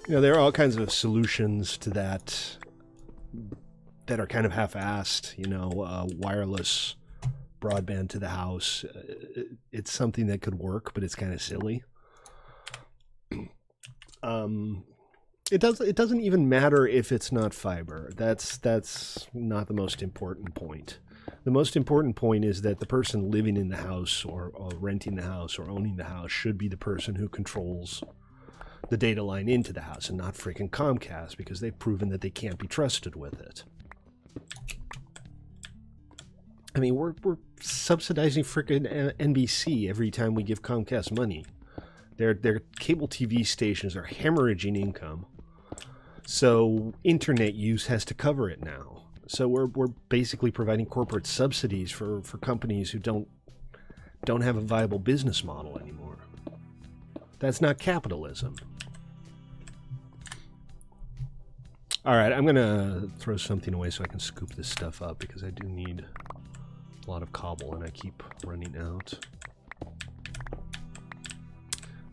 you know, there are all kinds of solutions to that that are kind of half-assed, you know, wireless broadband to the house. It's something that could work, but it's kind of silly. It doesn't even matter if it's not fiber. That's not the most important point. The most important point is that the person living in the house or renting the house or owning the house should be the person who controls the data line into the house and not freaking Comcast, because they've proven that they can't be trusted with it. I mean, we're subsidizing freaking NBC every time we give Comcast money. Their cable TV stations are hemorrhaging income. So internet use has to cover it now. So we're basically providing corporate subsidies for companies who don't have a viable business model anymore. That's not capitalism. All right, I'm gonna throw something away so I can scoop this stuff up, because I do need a lot of cobble and I keep running out.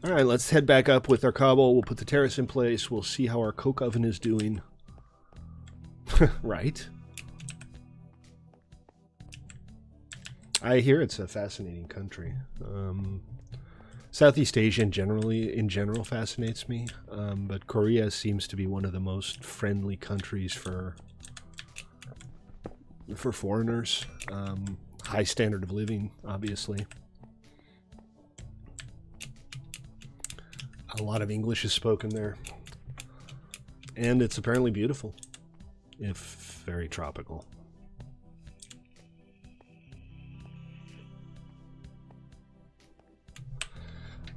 All right, let's head back up with our cobble. We'll put the terrace in place. We'll see how our coke oven is doing. Right. I hear it's a fascinating country. Southeast Asia in general fascinates me, but Korea seems to be one of the most friendly countries for foreigners. High standard of living, obviously. A lot of English is spoken there, and it's apparently beautiful, if very tropical.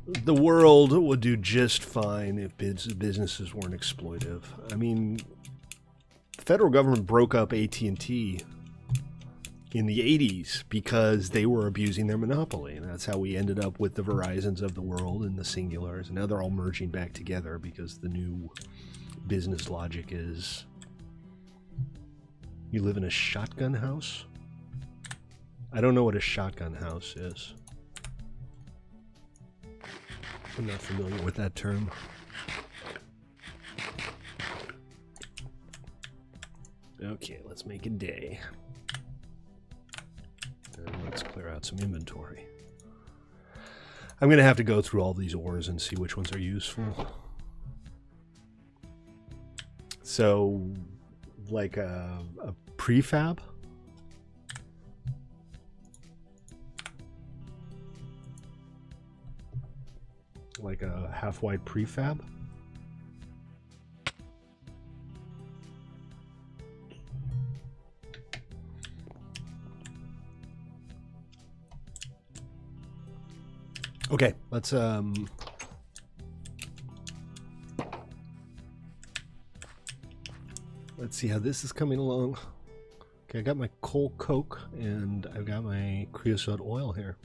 The world would do just fine if businesses weren't exploitive. I mean, the federal government broke up AT&T in the 80s because they were abusing their monopoly. And that's how we ended up with the Verizons of the world and the Singulars. And now they're all merging back together because the new business logic is you live in a shotgun house? I don't know what a shotgun house is. I'm not familiar with that term. Okay, let's make a day. And let's clear out some inventory. I'm going to have to go through all these ores and see which ones are useful. So, like a prefab? Like a half-white prefab? Okay, let's see how this is coming along. Okay, I got my coal coke and I've got my creosote oil here.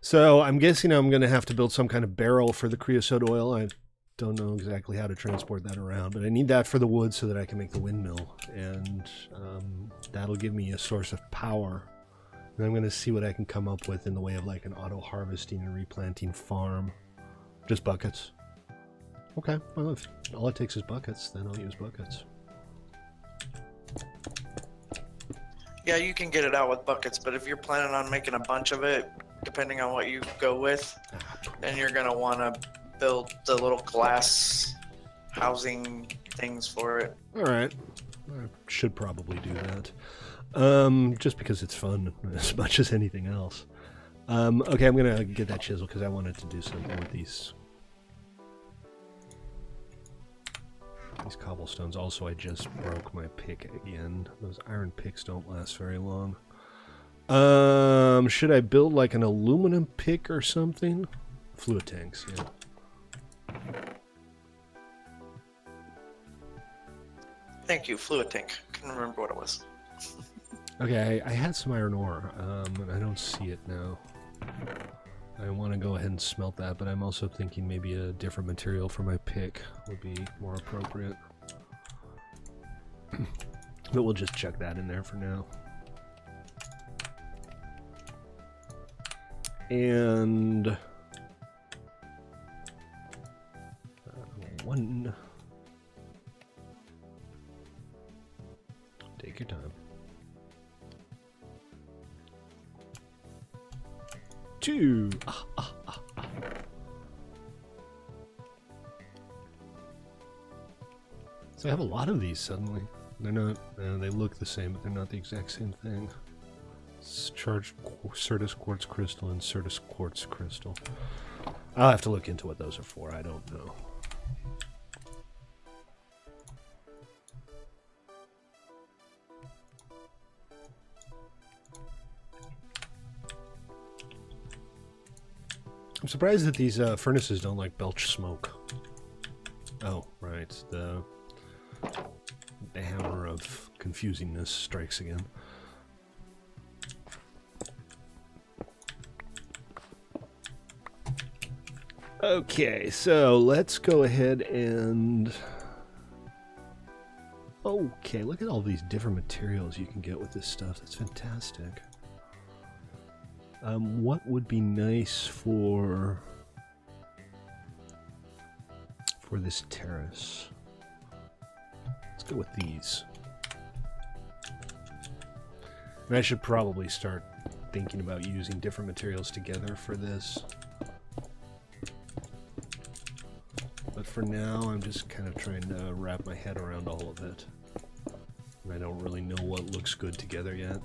So I'm guessing I'm going to have to build some kind of barrel for the creosote oil. I don't know exactly how to transport that around, but I need that for the wood so that I can make the windmill, and that'll give me a source of power. And I'm going to see what I can come up with in the way of like an auto harvesting and replanting farm. Just buckets. Okay, well, if all it takes is buckets, then I'll use buckets. Yeah, you can get it out with buckets, but if you're planning on making a bunch of it, depending on what you go with, then you're going to want to build the little glass housing things for it. All right. I should probably do that. Just because it's fun as much as anything else. Okay, I'm going to get that chisel because I wanted to do something with these cobblestones. Also, I just broke my pick again. Those iron picks don't last very long. Should I build like an aluminum pick or something? Fluid tanks, yeah. Thank you, fluid tank. Couldn't remember what it was. Okay, I had some iron ore, and I don't see it now. I want to go ahead and smelt that, but I'm also thinking maybe a different material for my pick would be more appropriate. But we'll just chuck that in there for now. And one. Take your time. 2. So I have a lot of these suddenly. They're not. They look the same, but they're not the exact same thing. Charged Certus quartz crystal and Certus quartz crystal. I'll have to look into what those are for. I don't know. I'm surprised that these furnaces don't like belch smoke. Oh, right. The hammer of confusingness strikes again. Okay, so let's go ahead and... Okay, look at all these different materials you can get with this stuff. That's fantastic. What would be nice for this terrace? Let's go with these. And I should probably start thinking about using different materials together for this. But for now, I'm just kind of trying to wrap my head around all of it. And I don't really know what looks good together yet.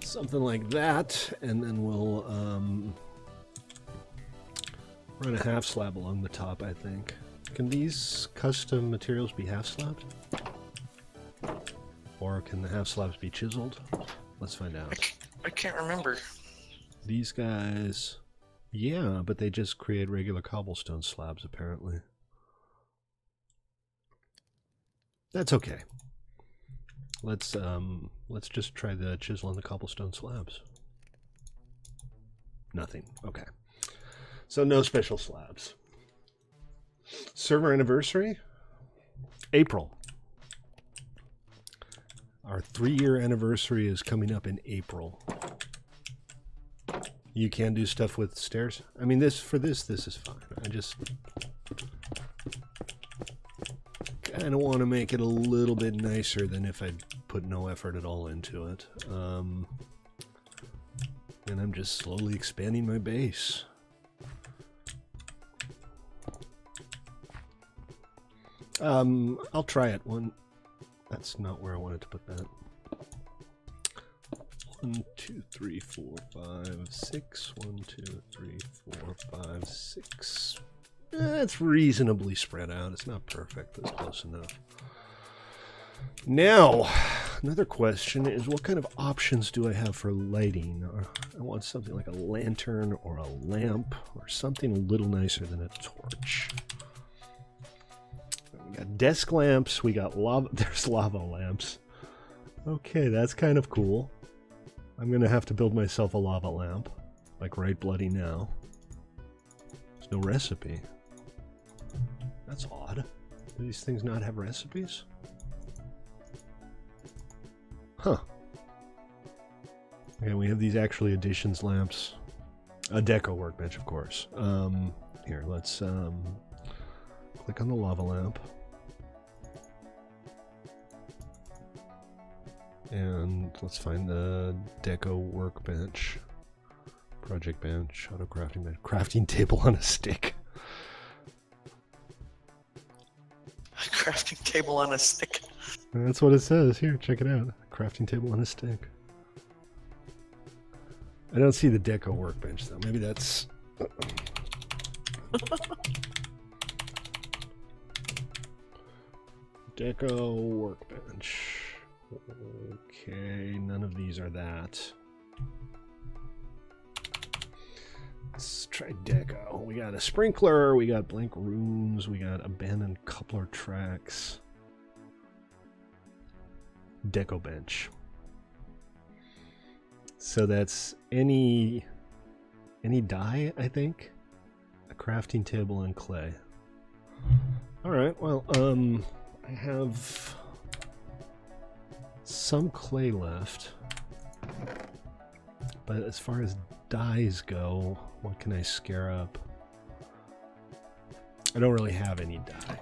Something like that, and then we'll run a half slab along the top, I think. Can these custom materials be half slabbed? Or can the half slabs be chiseled? Let's find out. I can't remember. These guys... Yeah, but they just create regular cobblestone slabs, apparently. That's okay. Let's just try the chisel on the cobblestone slabs. Nothing. Okay. So no special slabs. Server anniversary? April. Our 3-year anniversary is coming up in April. You can do stuff with stairs? I mean, this is fine. I just kind of want to make it a little bit nicer than if I'd put no effort at all into it. And I'm just slowly expanding my base. I'll try it. That's not where I wanted to put that. 1, 2, 3, 4, 5, 6. 1, 2, 3, 4, 5, 6. It's reasonably spread out. It's not perfect. That's close enough. Now, another question is, what kind of options do I have for lighting? I want something like a lantern or a lamp or something a little nicer than a torch. We got desk lamps. We got lava. There's lava lamps. Okay, that's kind of cool. I'm going to have to build myself a lava lamp, like right bloody now. There's no recipe. That's odd. Do these things not have recipes? Huh. Okay, we have these actually additions lamps. A deco workbench, of course. Here, let's click on the lava lamp. And let's find the deco workbench. Project bench, auto crafting bench, crafting table on a stick. Crafting table on a stick. That's what it says. Here, check it out. Crafting table on a stick. I don't see the deco workbench though. Maybe that's... Deco workbench. Okay, none of these are that. Let's try deco. We got a sprinkler, we got blank rooms, we got abandoned coupler tracks. Deco bench. So that's any dye, I think. A crafting table and clay. Alright, well, I have some clay left. But as far as dyes go, what can I scare up? I don't really have any dye.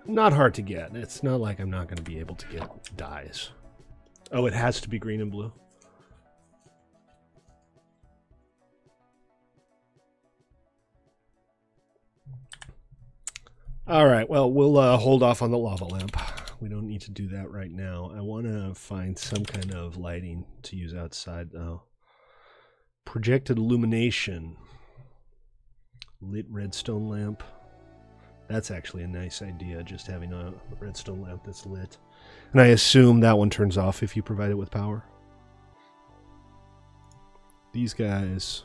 Not hard to get. It's not like I'm not going to be able to get dyes. Oh, it has to be green and blue? Alright, well, we'll hold off on the lava lamp. We don't need to do that right now. I want to find some kind of lighting to use outside, though. Projected illumination. Lit redstone lamp. That's actually a nice idea, just having a redstone lamp that's lit. And I assume that one turns off if you provide it with power. These guys,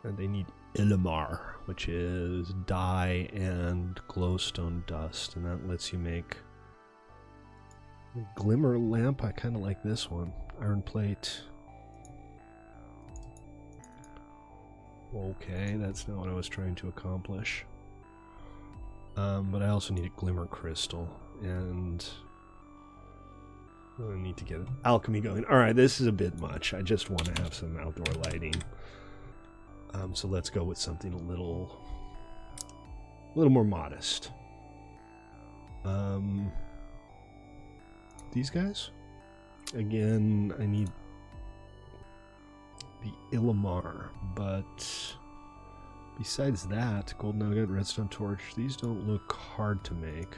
and they need Illimar, which is dye and glowstone dust, and that lets you make a glimmer lamp. I kind of like this one. Iron plate. Okay, that's not what I was trying to accomplish. But I also need a glimmer crystal, and I need to get alchemy going. Alright, this is a bit much. I just want to have some outdoor lighting. So let's go with something a little a little more modest. These guys? Again, I need the Illimar, but besides that, gold nugget, redstone torch, these don't look hard to make.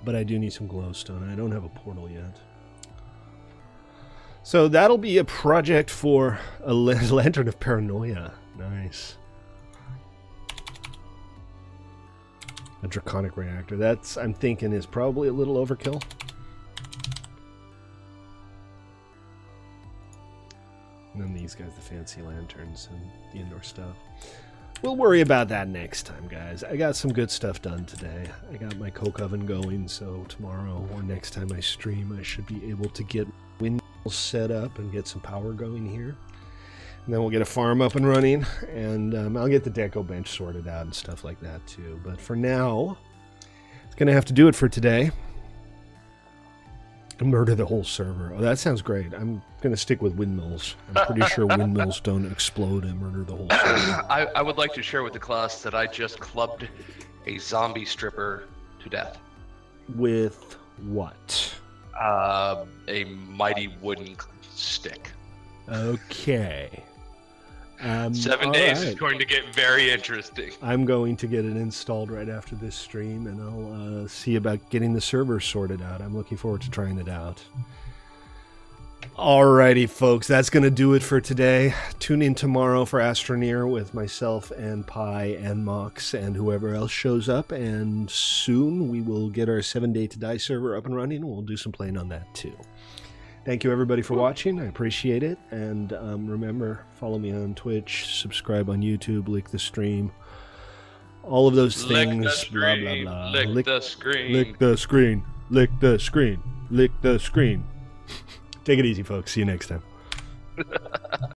But I do need some glowstone. I don't have a portal yet. So that'll be a project for a Lantern of Paranoia. Nice. A draconic reactor. That's, I'm thinking, is probably a little overkill. And then these guys, the fancy lanterns and the indoor stuff. We'll worry about that next time, guys. I got some good stuff done today. I got my coke oven going, so tomorrow or next time I stream, I should be able to get windows set up and get some power going here. And then we'll get a farm up and running, and I'll get the deco bench sorted out and stuff like that too. But for now, it's going to have to do it for today. Murder the whole server. Oh, that sounds great. I'm going to stick with windmills. I'm pretty sure windmills don't explode and murder the whole server. I would like to share with the class that I just clubbed a zombie stripper to death. With what? A mighty wooden stick. Okay. 7 days is going to get very interesting. I'm going to get it installed right after this stream, and I'll see about getting the server sorted out. I'm looking forward to trying it out. Alrighty, folks, that's going to do it for today. Tune in tomorrow for Astroneer with myself and Pi and Mox and whoever else shows up, and soon we will get our 7 Day to Die server up and running. We'll do some playing on that too. Thank you, everybody, for watching. I appreciate it. And remember, follow me on Twitch, subscribe on YouTube, lick the stream. All of those things. Blah, blah, blah. Lick the screen. Lick the screen. Lick the screen. Lick the screen. Take it easy, folks. See you next time.